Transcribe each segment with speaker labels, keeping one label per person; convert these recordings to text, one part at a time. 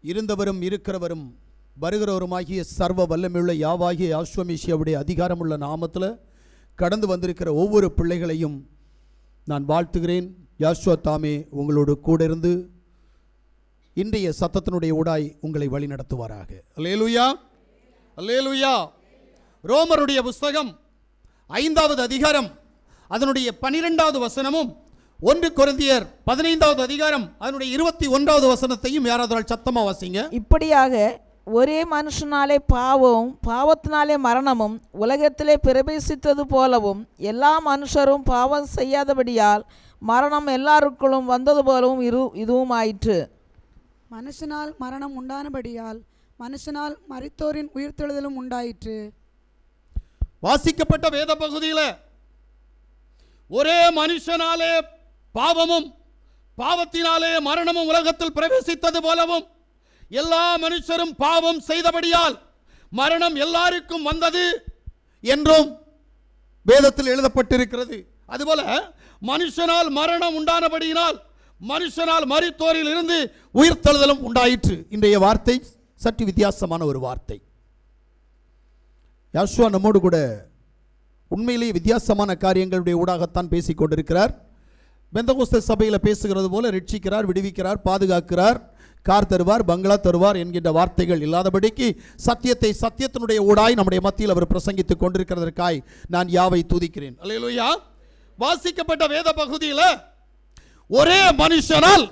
Speaker 1: இருந்தவரும் இருக்கிறவரும் வருகிறவருமாகிய சர்வ வல்லமையுள்ள யாவாகிய யாஷ்வமேசியாவுடைய அதிகாரமுள்ள நாமத்தில் கடந்து வந்திருக்கிற ஒவ்வொரு பிள்ளைகளையும் நான் வாழ்த்துகிறேன். யாஷ்வா தாமே உங்களோடு கூட இருந்து இன்றைய சத்தத்தினுடைய ஊடாய் உங்களை வழி நடத்துவாராக. அல்லேலூயா, அல்லேலூயா. ரோமருடைய புஸ்தகம் 5வது அதிகாரம் அதனுடைய 12வது வசனமும் 1 கொரிந்தியர் 15வது அதிகாரம் அதனுடைய 21வது வசனத்தையும் யாராவது சத்தமா வாசிங்க.
Speaker 2: இப்படியாக ஒரே மனுஷனாலே பாவமும் பாவத்தினாலே மரணமும் உலகத்திலே பிரவேசித்தது போலவும் எல்லா மனுஷரும் பாவம் செய்யாதபடியால் மரணம் எல்லாருக்குள்ளும் வந்தது போலவும் இதுவும் ஆயிற்று.
Speaker 3: மனுஷனால் மரணம் உண்டானபடியால் மனுஷனால் மரித்தோரின் உயிர்த்தெழுதலும் உண்டாயிற்று.
Speaker 1: வாசிக்கப்பட்ட வேத பகுதியில் ஒரே மனுஷனாலே பாவமும் பாவத்தினாலே மரணமும் உலகத்தில் பிரவேசித்தது போலவும் எல்லா மனுஷரும் பாவம் செய்தபடியால் மரணம் எல்லாருக்கும் வந்தது என்றும் வேதத்தில் எழுதப்பட்டிருக்கிறது. அதுபோல மனுஷனால் மரணம் உண்டானபடியினால் மனுஷனால் மரித்தோரில் இருந்து உயிர்த்தெழுதலும் உண்டாயிற்று. இன்றைய வார்த்தை சற்று வித்தியாசமான ஒரு வார்த்தை. யாஷ்வா நம்மோடு கூட உண்மையிலேயே வித்தியாசமான காரியங்களுடைய ஊடாகத்தான் பேசிக் கொண்டிருக்கிறார். பெந்தகோஸ்தே சபையில் பேசுகிறது போல ரட்சிக்கிறார், விடுவிக்கிறார், பாதுகாக்கிறார், கார் தருவார், பங்களா தருவார் என்கின்ற வார்த்தைகள் இல்லாதபடிக்கு சத்தியத்தை சத்தியத்தினுடைய ஊடாய் நம்முடைய மத்தியில் அவர் பிரசங்கித்துக் கொண்டிருக்கிறதற்காய் நான் யாவை துதிக்கிறேன். அல்லேலூயா. வாசிக்கப்பட்ட வேத பகுதியில் ஒரே மனுஷனால்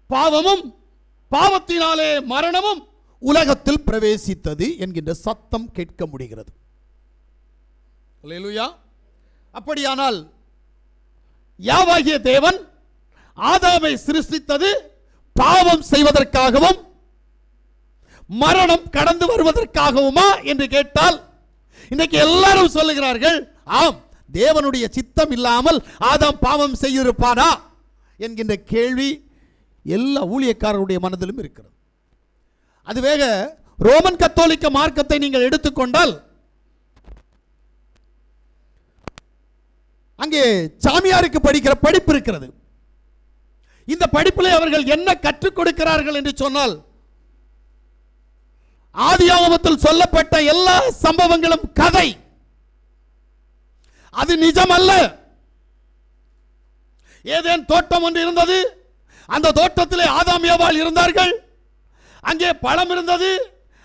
Speaker 1: பாவமும் பாவத்தினாலே மரணமும் உலகத்தில் பிரவேசித்தது என்கின்ற சத்தம் கேட்க முடிகிறது. அல்லேலூயா. அப்படியானால் யாவாகிய தேவன் ஆதாமை சிருஷ்டித்தது பாவம் செய்வதற்காகவும் மரணம் கடந்து வருவதற்காகவுமா என்று கேட்டால் இன்றைக்கு எல்லாரும் சொல்லுகிறார்கள், ஆம், தேவனுடைய சித்தம் இல்லாமல் ஆதாம் பாவம் செய்திருப்பானா என்கின்ற கேள்வி எல்லா ஊழியக்காரருடைய மனதிலும் இருக்கிறது. அதுவேக ரோமன் கத்தோலிக்க மார்க்கத்தை நீங்கள் எடுத்துக்கொண்டால் அங்கே சாமியாருக்கு படிக்கிற படிப்பு இருக்கிறது. இந்த படிப்பிலே அவர்கள் என்ன கற்றுக் கொடுக்கிறார்கள் என்று சொன்னால், ஆதியாகமத்தில் சொல்லப்பட்ட எல்லா சம்பவங்களும் கதை, அது நிஜம் அல்ல. ஏதேன் தோட்டம் ஒன்று இருந்தது, அந்த தோட்டத்திலே ஆதாம் ஏவாள் இருந்தார்கள், அங்கே பழம் இருந்தது,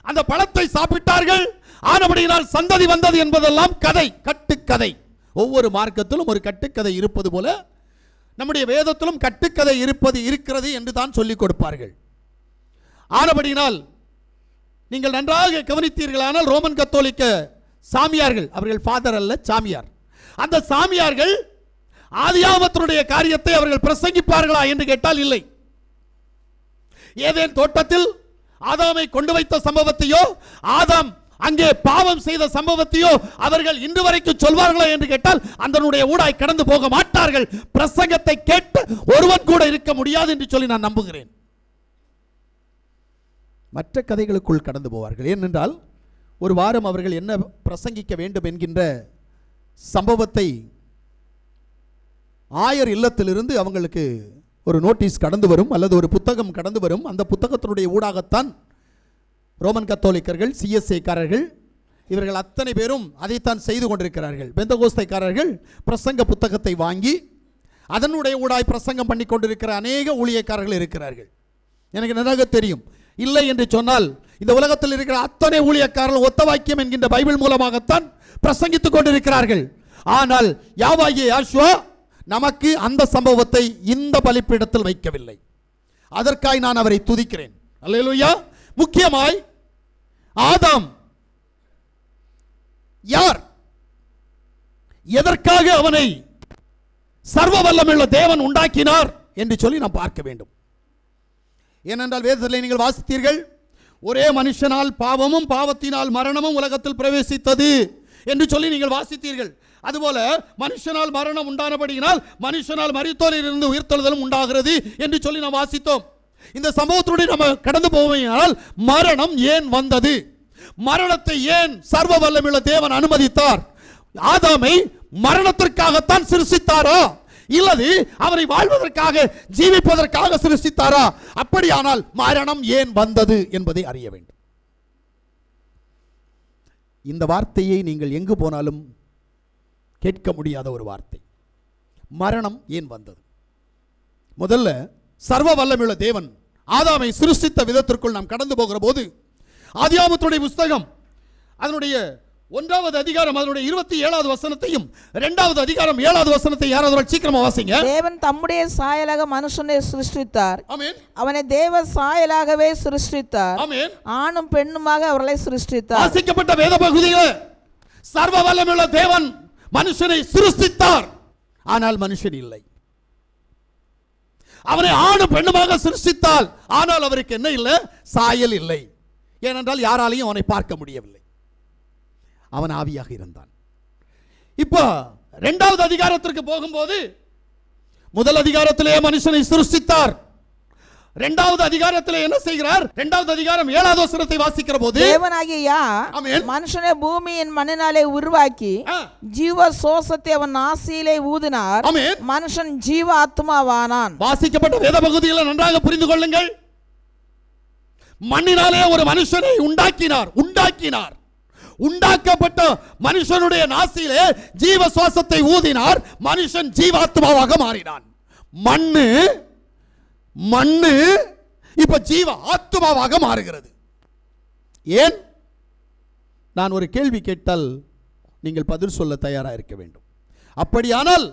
Speaker 1: அந்த பழத்தை சாப்பிட்டார்கள், ஆனபடியினால் சந்ததி வந்தது என்பதெல்லாம் கதை, கட்டுக்கதை. ஒவ்வொரு மார்க்கத்திலும் ஒரு கட்டுக்கதை இருப்பது போல நம்முடைய வேதத்திலும் கட்டுக்கதை இருக்கிறது என்று தான் சொல்லிக் கொடுப்பார்கள். ஆனபடியினால் நீங்கள் நன்றாக கவனித்தீர்களானால் ரோமன் கத்தோலிக்க சாமியார்கள், அவர்கள் ஃபாதர் அல்ல, சாமியார், அந்த சாமியார்கள் ஆதியாகமத்தினுடைய காரியத்தை அவர்கள் பிரசங்கிப்பார்களா என்று கேட்டால் இல்லை. ஏதேன் தோட்டத்தில் ஆதாமை கொண்டு வைத்த சம்பவத்தையோ ஆதாம் அங்கே பாவம் செய்த சம்பவத்தையோ அவர்கள் இன்று வரைக்கும் சொல்வார்களா என்று கேட்டால் அதனுடைய ஊடாய் கடந்து போக மாட்டார்கள். பிரசங்கத்தை கேட்டு ஒருவன் கூட இருக்க முடியாது என்று சொல்லி நான் நம்புகிறேன். மற்ற கதைகளுக்குள் கடந்து போவார்கள். ஏனென்றால் ஒரு வாரம் அவர்கள் என்ன பிரசங்கிக்க வேண்டும் என்கின்ற சம்பவத்தை ஆயர் இல்லத்திலிருந்து அவங்களுக்கு ஒரு நோட்டீஸ் கடந்து வரும் அல்லது ஒரு புத்தகம் கடந்து வரும். அந்த புத்தகத்தினுடைய ஊடாகத்தான் ரோமன் கத்தோலிக்கர்கள், சிஎஸ்ஐக்காரர்கள், இவர்கள் அத்தனை பேரும் அதைத்தான் செய்து கொண்டிருக்கிறார்கள். பெந்தகோஸ்தைக்காரர்கள் பிரசங்க புத்தகத்தை வாங்கி அதனுடைய ஊடாய் பிரசங்கம் பண்ணி கொண்டிருக்கிற அநேக ஊழியக்காரர்கள் இருக்கிறார்கள். எனக்கு நன்றாக தெரியும். இல்லை என்று சொன்னால் இந்த உலகத்தில் இருக்கிற அத்தனை ஊழியக்காரர்கள் ஒத்த வாக்கியம் என்கின்ற பைபிள் மூலமாகத்தான் பிரசங்கித்துக் கொண்டிருக்கிறார்கள். ஆனால் யாவாகிய யாஷ்வா நமக்கு அந்த சம்பவத்தை இந்த பலிப்பீடத்தில் வைக்கவில்லை. அதற்காய் நான் அவரை துதிக்கிறேன். அல்லேலூயா. முக்கியமாய் ஆதாம் யார், எதற்காக அவனை சர்வ வல்லமையுள்ள தேவன் உண்டாக்கினார் என்று சொல்லி நாம் பார்க்க வேண்டும். ஏனென்றால் வேதத்தில் நீங்கள் வாசித்தீர்கள், ஒரே மனுஷனால் பாவமும் பாவத்தினால் மரணமும் உலகத்தில் பிரவேசித்தது என்று சொல்லி நீங்கள் வாசித்தீர்கள். அதுபோல மனுஷனால் மரணம் உண்டானபடியினால் மனுஷனால் மரித்தோரில் இருந்து உயிர்த்தெழுதலும் உண்டாகிறது என்று சொல்லி நாம் வாசித்தோம். இந்த சம்பவத்தோடு நம்ம கடந்து போவதால் மரணம் ஏன் வந்தது, மரணத்தை ஏன் சர்வ வல்லமையுள்ள தேவன் அனுமதித்தார், ஆதாமை மரணத்திற்காகத்தான் சிருஷ்டித்தாரா இல்லது அவரை வாழ்வதற்காக ஜீவிப்பதற்காக சிருஷ்டித்தாரா? அப்படியானால் மரணம் ஏன் வந்தது என்பதை அறிய வேண்டும். இந்த வார்த்தையை நீங்கள் எங்கு போனாலும் கேட்க முடியாத ஒரு வார்த்தை. மரணம் ஏன் வந்தது? முதல்ல சர்வ வல்லமையுள்ள தேவன் ஆதாமை சிருஷ்டித்த விதத்திற்குள் நாம் கடந்து போகிற போது ஆதியாகமத்துடைய புஸ்தகம் அதனுடைய 1வது அதிகாரம் அதனுடைய 27வது வசனத்தையும் 2வது அதிகாரம் 7வது வசனத்தை யாராவது சீக்கிரமா வாசிங்க.
Speaker 2: தேவன் தம்முடைய சாயலாக மனுஷனை சிருஷ்டித்தார்.
Speaker 1: ஆமென்.
Speaker 2: அவனை தேவ சாயலாகவே சிருஷ்டித்தார்.
Speaker 1: ஆமென்.
Speaker 2: ஆணும் பெண்ணுமாக அவர்களை சிருஷ்டித்தார்.
Speaker 1: வாசிக்கப்பட்ட வேத பகுதியில் சர்வ வல்லமையுள்ள தேவன் மனுஷனை சிருஷ்டித்தார். ஆனால் மனுஷன் இல்லை. அவனை ஆணும் பெண்ணுமாக சிருஷ்டித்தால் ஆனால் அவருக்கு என்ன இல்லை? சாயல் இல்லை. ஏனென்றால் யாராலையும் அவனை பார்க்க முடியவில்லை. அவன் ஆவியாக இருந்தான். இப்போ 2வது அதிகாரத்திற்கு போகும்போது முதல் அதிகாரத்திலே மனுஷனை சிருஷ்டித்தார். 2வது அதிகாரத்திலே என்ன செய்கிறார்? 2வது அதிகாரம் 7வது வசனத்தை வாசிக்கிற போது
Speaker 2: தேவனாகிய யார் மனுஷனை பூமியின் மண்ணினாலே உருவாக்கி ஜீவ சுவாசத்தை அவன் நாசியிலே ஊதினார். மனுஷன் ஜீவ ஆத்மாவானான். வாசிக்கப்பட்ட வேத பகுதியில் நன்றாக புரிந்து கொள்ளுங்கள். மண்ணினாலே ஒரு மனுஷனை உண்டாக்கினார். உண்டாக்கப்பட்ட மனுஷனுடைய நாசியிலே ஜீவ சுவாசத்தை ஊதினார். மனுஷன் ஜீவாத்மாவாக மாறினான். மண்ணு இப்ப ஜீவ ஆத்மாவாக மாறுகிறது. ஏன்? நான் ஒரு கேள்வி கேட்டால் நீங்கள் பதில் சொல்ல தயாராக இருக்க வேண்டும். அப்படியானால்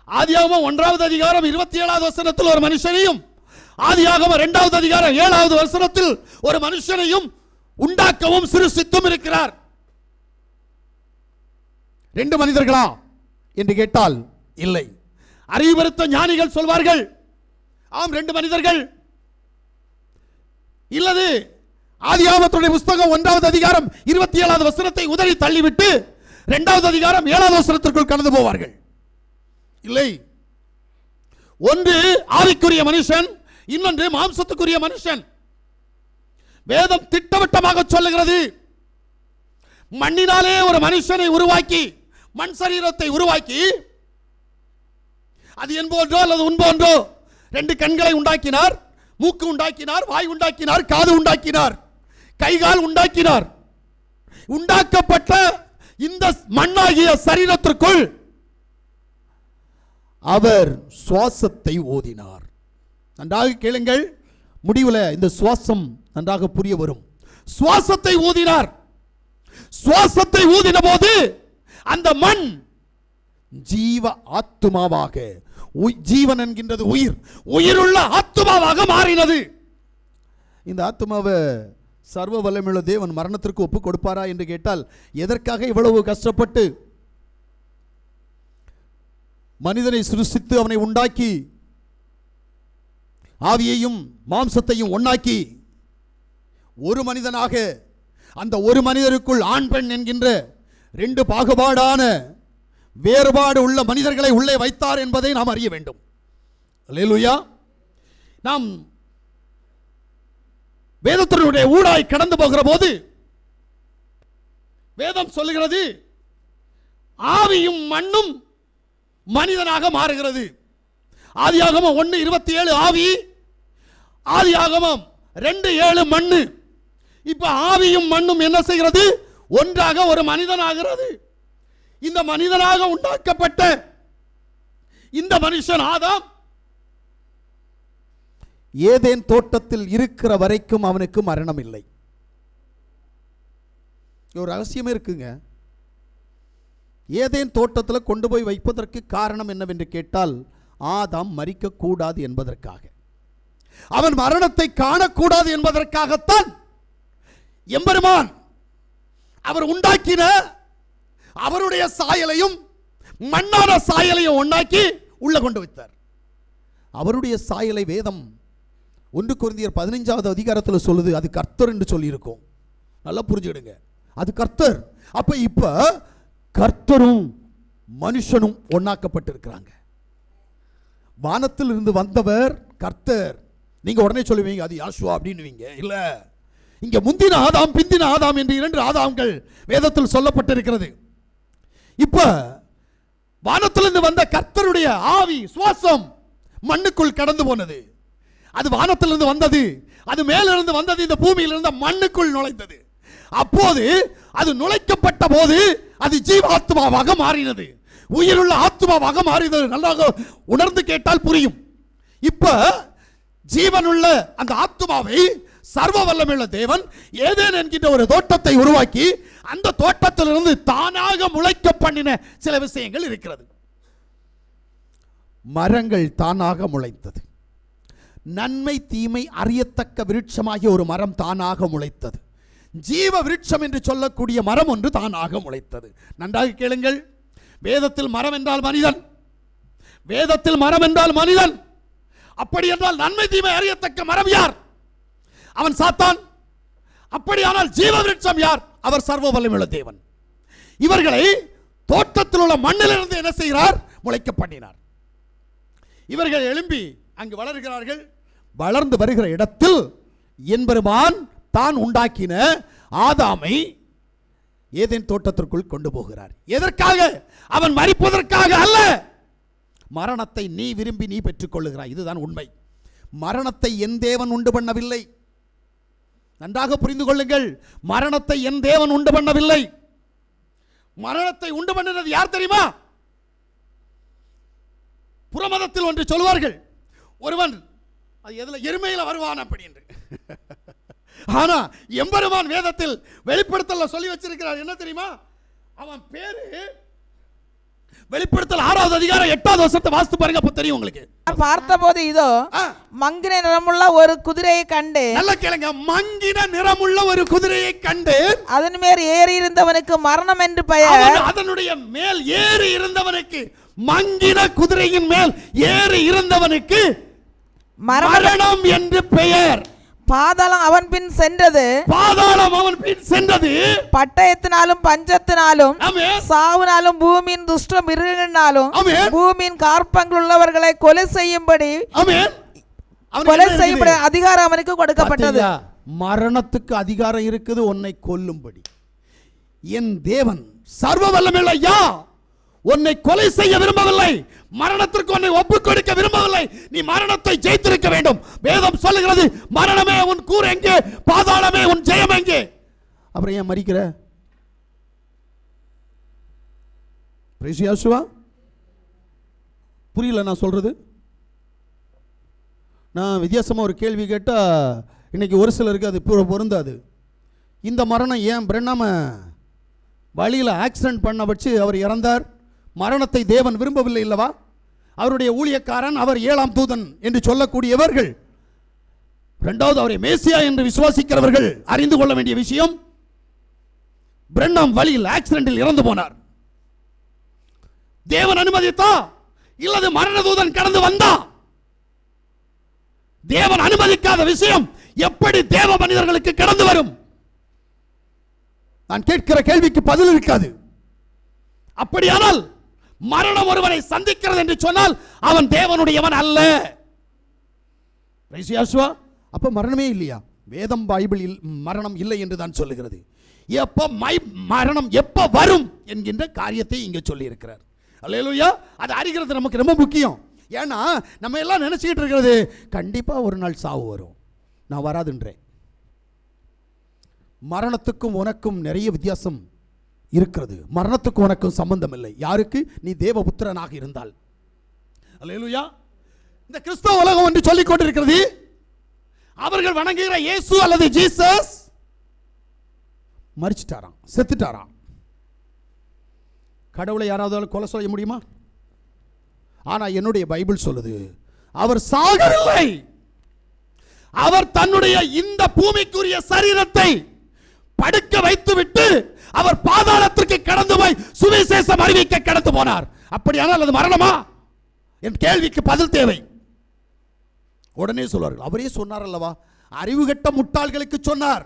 Speaker 2: ஆதியாகமம் 1வது அதிகாரம் 27வது வசனத்தில் ஒரு மனுஷனையும் ஆதியாகமம் 2வது அதிகாரம் 7வது வசனத்தில் ஒரு மனுஷனையும் உண்டாக்கவும் சிருஷ்டித்தும் இருக்கிறார். 2 மனிதர்களா என்று கேட்டால் இல்லை. அறிவுறுத்த ஞானிகள் சொல்வார்கள், ஆம் 2 மனிதர்கள். இல்லது ஆதியாகமத்துடைய புஸ்தகம் 1வது அதிகாரம் 27வது வசனத்தை உதறி தள்ளிவிட்டு 2வது அதிகாரம் 7வது வசனத்திற்குள் கடந்து போவார்கள். இல்லை, ஒன்று ஆவிக்குரிய மனுஷன், இன்னொன்று மாம்சத்துக்குரிய மனுஷன். வேதம் திட்டவட்டமாக சொல்லுகிறது, மண்ணினாலே ஒரு மனுஷனை உருவாக்கி, மண் சரீரத்தை உருவாக்கி, அது என்போன்றோ அல்லது உன்போன்றோ 2 கண்களை உண்டாக்கினார், மூக்கு உண்டாக்கினார், வாய் உண்டாக்கினார், காது உண்டாக்கினார், கைகால் உண்டாக்கினார். உண்டாக்கப்பட்ட இந்த மண்ணாகிய சரீரத்திற்குள் அவர் சுவாசத்தை ஊதினார். நன்றாக கேளுங்கள், முடிவில் இந்த சுவாசம் நன்றாக புரிய வரும். சுவாசத்தை ஊதினார். சுவாசத்தை ஊதின போது அந்த மண் ஜீவ ஆத்துமாவாக, ஜீவன் என்கின்றது உயிர், உயிருள்ள ஆத்துமாவாக மாறினது. இந்த ஆத்துமாவை சர்வ வல்லமையுள்ள தேவன் மரணத்திற்கு ஒப்பு கொடுப்பாரா என்று கேட்டால், எதற்காக இவ்வளவு கஷ்டப்பட்டு மனிதனை சிருஷ்டித்து அவனை உண்டாக்கி ஆவியையும் மாம்சத்தையும் ஒன்னாக்கி ஒரு மனிதனாக அந்த ஒரு மனிதருக்குள் ஆண் பெண் என்கின்ற 2 பாகுபாடான வேறுபாடு உள்ள மனிதர்களை உள்ளே வைத்தார் என்பதை நாம் அறிய வேண்டும். அல்லேலூயா. நாம் வேதத்தினுடைய ஊடாய் கடந்து போகிற போது வேதம் சொல்லுகிறது, ஆவியும் மண்ணும் மனிதனாக மாறுகிறது. ஆதியாகமம் 1:27 ஆவி, ஆதியாகமம் 2:7 மண்ணு. இப்ப ஆவியும் மண்ணும் என்ன செய்கிறது? ஒன்றாக ஒரு மனிதனாகிறது. இந்த மனிதனாக உண்டாக்கப்பட்ட இந்த மனுஷன் ஆதாம் ஏதேன் தோட்டத்தில் இருக்கிற வரைக்கும் அவனுக்கு மரணம் இல்லை. ஒரு ரகசியமே இருக்குங்க. ஏதேன் தோட்டத்தில் கொண்டு போய் வைப்பதற்கு காரணம் என்னவென்று கேட்டால், ஆதாம் மரிக்க கூடாது என்பதற்காக, அவன் மரணத்தை காணக்கூடாது என்பதற்காகத்தான் எம்பெருமான் அவர் உண்டாக்கின அவருடைய சாயலையும் மண்ணான சாயலையும் உண்டாக்கி உள்ள கொண்டு வைத்தார். அவருடைய சாயலை வேதம் 1 கொரிந்தியர் 15வது அதிகாரத்தில் சொல்லுது, அது கர்த்தர் என்று சொல்லி இருக்கும். நல்லா புரிஞ்சுடுங்க, அது கர்த்தர். அப்ப இப்ப கர்த்தரும் மனுஷனும் ஒன்னாக்கப்பட்டிருக்கிறாங்க. வானத்தில் இருந்து வந்தவர் கர்த்தர். நீங்க உடனே சொல்லுவீங்க அது யாசுவா அப்படின்னுவீங்க. இல்ல, இங்க முந்தின ஆதாம் பிந்தின ஆதாம் என்று 2 ஆதாம்கள் வேதத்தில் சொல்லப்பட்டிருக்கிறது. இப்ப
Speaker 1: வானத்திலிருந்து வந்த கர்த்தருடைய ஆவி சுவாசம் மண்ணுக்குள் கடந்து போனது. அது வானத்திலிருந்து வந்தது, அது மேலிருந்து வந்தது, இந்த பூமியில் இருந்த மண்ணுக்குள் நுழைந்தது. அப்போது அது நுழைக்கப்பட்ட போது அது ஜீவாத்மாவாக மாறினது, உயிருள்ள ஆத்மாவாக மாறினது. நன்றாக உணர்ந்து கேட்டால் புரியும். இப்ப ஜீவனுள்ள அந்த ஆத்மாவை சர்வ வல்லமையுள்ள தேவன் ஏதேன் என்கின்ற ஒரு தோட்டத்தை உருவாக்கி அந்த தோட்டத்திலிருந்து தானாக முளைக்க பண்ணின சில விஷயங்கள் இருக்கிறது. மரங்கள் தானாக முளைத்தது. நன்மை தீமை அறியத்தக்க விருட்சமாகிய ஒரு மரம் தானாக முளைத்தது. ஜீவ விருட்சம் என்று சொல்லக்கூடிய மரம் ஒன்று தானாக முளைத்தது. நன்றாக கேளுங்கள். வேதத்தில் மரம் என்றால் மனிதன், வேதத்தில் மரம் என்றால் மனிதன். அப்படி என்றால் நன்மை தீமை அறியத்தக்க மரம் யார்? அவன் சாத்தான். அப்படியானால் ஜீவ விருட்சம் யார்? அவர் சர்வ வல்லமையுள்ள தேவன். இவர்களை தோட்டத்தில் உள்ள மண்ணிலிருந்து என்ன செய்கிறார்? முளைக்க பண்ணினார். இவர்கள் எழும்பி அங்கு வளர்கிறார்கள். வளர்ந்து வருகிற இடத்தில் என்பெருமான் தான் உண்டாக்கின ஆதாமை ஏதேன் தோட்டத்திற்குள் கொண்டு போகிறார். எதற்காக? அவன் மரிப்பதற்காக அல்ல. மரணத்தை நீ விரும்பி நீ பெற்றுக் கொள்ளுகிறாய். இதுதான் உண்மை. மரணத்தை என் தேவன் உண்டு பண்ணவில்லை. நன்றாக புரிந்து கொள்ளுங்கள். மரணத்தை என் தேவன் உண்டு பண்ணவில்லை. மரணத்தை உண்டு பண்ணினது யார் தெரியுமா? புறமதத்தில் ஒன்று சொல்வார்கள், ஒருவன் அது எதுல எருமையில வருவான் அப்படி என்று. ஆனா எம்பெருமான் வேதத்தில் வெளிப்படுத்தல சொல்லி வச்சிருக்கிறார். என்ன தெரியுமா? அவன் பேரு வெளிப்படுத்தல் 6வது அதிகாரம் 8வது வசனத்தை வாசித்து பாருங்க, அப்ப தெரியும் உங்களுக்கு.
Speaker 4: பார்த்தபோது இதோ மங்கின நிறமுள்ள ஒரு குதிரையை கண்டு.
Speaker 1: நல்ல கேளுங்க. மங்கின நிறமுள்ள ஒரு குதிரையை கண்டு
Speaker 4: அதன் மேல் ஏறி இருந்தவனுக்கு மரணம் என்று பெயர்.
Speaker 1: அதனுடைய மேல் ஏறி இருந்தவனுக்கு, மங்கின குதிரையின் மேல் ஏறி இருந்தவனுக்கு மரணம் என்று பெயர்.
Speaker 4: பாதாளம் அவன் பின் சென்றது.
Speaker 1: பாதாளம் அவன் பின் சென்றது.
Speaker 4: பட்டயத்தினாலும் பஞ்சத்தினாலும் சாவினாலும் பூமியின் துஷ்ட மிருகங்களினாலும் பூமியின் கார்பங்கள் உள்ளவர்களை கொலை செய்யும்படி அதிகாரம் அவனுக்கு கொடுக்கப்பட்டது.
Speaker 1: மரணத்துக்கு அதிகாரம் இருக்குது உன்னை கொல்லும்படி. என் தேவன் சர்வ வல்லமையுள்ள யா உன்னை கொலை செய்ய விரும்பவில்லை. மரணத்திற்கு உன்னை ஒப்புக் கொடுக்க விரும்பவில்லை. நீ மரணத்தை ஜெயித்திருக்க வேண்டும். வேதம் சொல்லுகிறது, மரணமே உன் கூர் எங்கே, பாதாளமே உன் ஜெயம் எங்கே? அப்புறம் ஏன் மரிக்கிற? புரியல நான் சொல்றது. நான் வித்தியாசமா ஒரு கேள்வி கேட்டா இன்னைக்கு ஒரு சிலருக்கு அது பொருந்தாது. இந்த மரணம் ஏன் பிரண்ணாம வழியில் ஆக்சிடென்ட் பண்ண வச்சு அவர் இறந்தார். மரணத்தை தேவன் விரும்பவில்லை இல்லவா? அவருடைய ஊழியக்காரன், அவர் 7ஆம் தூதன் என்று சொல்லக்கூடியவர்கள், இரண்டாவது அவரை மேசியா என்று விசுவாசிக்கிறவர்கள் அறிந்து கொள்ள வேண்டிய விஷயம், பிரண்ணாம் வழியில் ஆக்சிடென்டில் இறந்து போனார். தேவன் அனுமதித்தா இல்லது மரண தூதன் கடந்து வந்தா? தேவன் அனுமதிக்காத விஷயம் எப்படி தேவ மனிதர்களுக்கு கடந்து வரும்? நான் கேட்கிற கேள்விக்கு பதில் இருக்காது. அப்படியானால் மரணம் ஒருவனை சந்திக்கிறது என்று சொன்னால் அவன் தேவனுடையவன் அல்ல. அப்ப மரணமே இல்லையா? வேதம் பைபிளில் மரணம் இல்லை என்று தான் சொல்லுகிறது. மரணம் எப்ப வரும் என்கின்ற காரியத்தை இங்க சொல்லி இருக்கிறார். அல்லேலூயா. அது அறிகிறது நமக்கு ரொம்ப முக்கியம். ஏன்னா நம்ம எல்லாம் நினைச்சுக்கிட்டு இருக்கிறது, கண்டிப்பா ஒரு நாள் சாவு வரும். நான் வராதுன்றேன். மரணத்துக்கும் உனக்கும் நிறைய வித்தியாசம் இருக்கிறது. மரணத்துக்கும் உனக்கும் சம்பந்தம் இல்லை. யாருக்கு? நீ தேவபுத்திரனாக இருந்தால். அல்லேலூயா. இந்த கிறிஸ்தவ உலகம் என்று சொல்லிக் கொண்டிருக்கிறது, அவர்கள் வணங்குகிற இயேசு அல்லது ஜீசஸ் மரிச்சிட்டாராம், செத்துட்டாராம். கடவுளை யாராவது கொலை செய்ய முடியுமா? ஆனா என்னுடைய பைபிள் சொல்லுது, அவர் சாகவில்லை. அவர் தன்னுடைய இந்த பூமிக்குரிய சரீரத்தை படுக்க வைத்துவிட்டு அவர் பாதாளத்திற்கு கடந்து போய் சுவிசேஷம் அறிவிக்க கடந்து போனார். அப்படியானால் அது மரணமா? என் கேள்விக்கு பதில் தேவை. உடனே சொல்வார்கள், அவரே சொன்னார் அல்லவா, அறிவுகட்ட முட்டாள்களுக்கு சொன்னார்,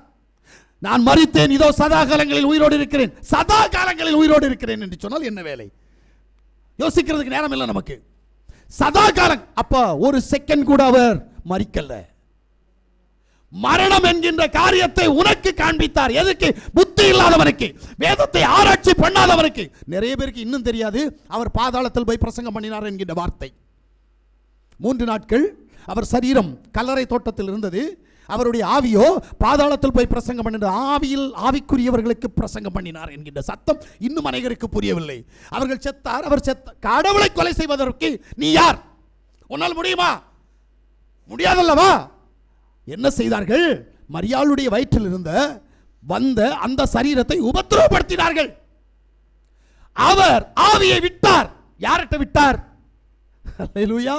Speaker 1: நான் மரித்தேன், இதோ சதா காலங்களில் உயிரோடு இருக்கிறேன், சதா காலங்களில் உயிரோடு இருக்கிறேன் என்று சொன்னால் என்ன வேலை? யோசிக்கிறதுக்கு நேரம் இல்லை நமக்கு. சதா காலம். அப்ப ஒரு செகண்ட் கூட அவர் மரிக்கல. மரணம் என்கின்ற காரியத்தை உனக்கு காண்பித்தார். எதுக்கு? புத்தி இல்லாதவனுக்கு, வேதத்தை ஆராய்ச்சி பண்ணாதவனுக்கு. நிறைய பேருக்கு இன்னும் தெரியாது அவர் பாதாளத்தில் போய் பிரசங்கம் பண்ணினார் என்கின்ற வார்த்தை. 3 நாட்கள் அவர் சரீரம் கல்லறை தோட்டத்தில் இருந்தது, அவருடைய ஆவியோ பாதாளத்தில் போய் பிரசங்கம் பண்ணினார். ஆவிக்குரியவர்களுக்கு பிரசங்கம் பண்ணினார் என்கின்ற சத்தம் இன்னும் அநேகருக்கு புரியவில்லை. அவர்கள் செத்தார், அவர் செத்தார். கடவுளை கொலை செய்வதற்கு நீ யார்? உன்னால் முடியுமா? முடியாதல்லவா? என்ன செய்தார்கள்? மரியாளுடைய வயிற்றில் வந்த அந்த சரீரத்தை உபத்திரவப்படுத்தினார்கள். அவர் ஆவியை விட்டார். யார்கிட்ட விட்டார்? அல்லேலூயா.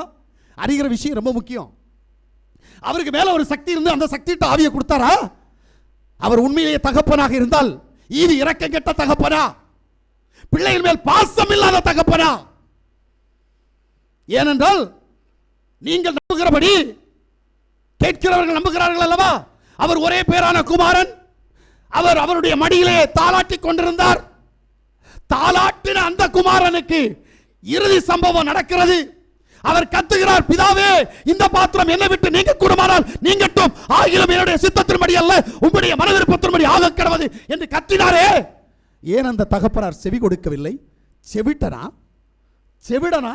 Speaker 1: அறிகிற விஷயம் ரொம்ப முக்கியம். அவருக்கு மேல ஒரு சக்தி இருந்து அந்த சக்தியிட்ட ஆவியை கொடுத்தாரா? அவர் உண்மையிலேயே தகப்பனாக இருந்தால் ஈவி இரக்கம் கெட்ட தகப்பனா? பிள்ளைகள் மேல் பாசம் இல்லாத தகப்பனா? ஏனென்றால் நீங்கள் நம்புகிறபடி கேட்கிறவர்கள் நம்புகிறார்கள் அல்லவா? அவர் ஒரே பேரான குமாரன். அவர் அவருடைய மடியிலே தாலாட்டி கொண்டிருந்தார். தாலாட்டின அந்த குமாரனுக்கு இறுதி சம்பவம் நடக்கிறது. அவர் கத்துகிறார், பிதாவே இந்த பாத்திரம் என்னை விட்டு நீங்க கூடுமானால் நீங்கட்டும், ஆகிலும் என்னுடைய சித்தத்தின்படி அல்ல உம்முடைய மனவிருப்பத்தின்படி ஆக கடவது என்று கத்தினாரே. ஏன் அந்த தகப்பனார் செவி கொடுக்கவில்லை? செவிடனா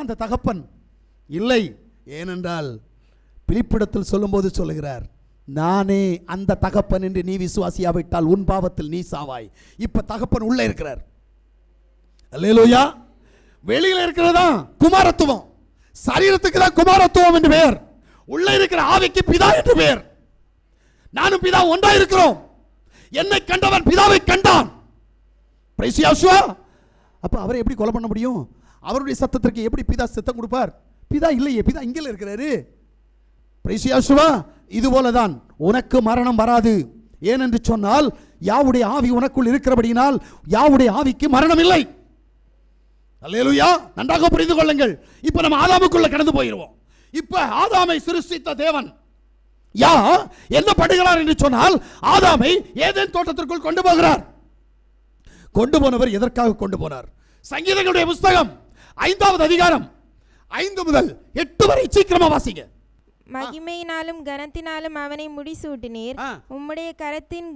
Speaker 1: அந்த தகப்பன்? இல்லை. ஏனென்றால் பிலிப்பிடத்தில் சொல்லும்போது சொல்லுகிறார், நானே அந்த தகப்பன் என்று நீ விசுவாசியாவிட்டால் உன் பாவத்தில் நீ சாவாய். இப்ப தகப்பன் உள்ள இருக்கிறார். அல்லேலூயா. வெளியில இருக்கிறதா குமாரத்துவம், சரீரத்துக்கு தான் குமாரத்துவம் என்று பெயர், உள்ள இருக்கிற ஆவிக்கு பிதா என்று பெயர். நானும் பிதா ஒன்றா இருக்கிறோம். என்னை கண்டவன் பிதாவை கண்டான். அப்ப அவரை எப்படி கொலை பண்ண முடியும்? அவருடைய சத்தத்திற்கு எப்படி பிதா சத்தம் கொடுப்பார்? பிதா இல்லையே, பிதா இங்கே இருக்கிறாரு. இது போலதான் உனக்கு மரணம் வராது. ஏனென்று சொன்னால் யாவுடைய ஆவி உனக்குள் இருக்கிறபடியினால் யாவுடைய ஆவிக்கு மரணம் இல்லை. அல்லேலூயா. நன்றாக புரிந்து கொள்ளுங்கள். இப்ப நம்ம ஆதாமுக்குள்ள கடந்து போயிருவோம். இப்ப ஆதாமை சிருஷ்டித்த தேவன் என்ன பண்ணுகிறார் என்று சொன்னால் ஆதாமை ஏதேன் தோட்டத்திற்குள் கொண்டு போகிறார். கொண்டு போனவர் எதற்காக கொண்டு போனார்? சங்கீதங்களுடைய புஸ்தகம் 5வது அதிகாரம் 5 முதல் 8 வரை சீக்கிரமா வாசிங்க.
Speaker 5: மகிமையினாலும் கனத்தினாலும் அவனை முடிசூட்டினீர். உம்முடைய கரத்தின்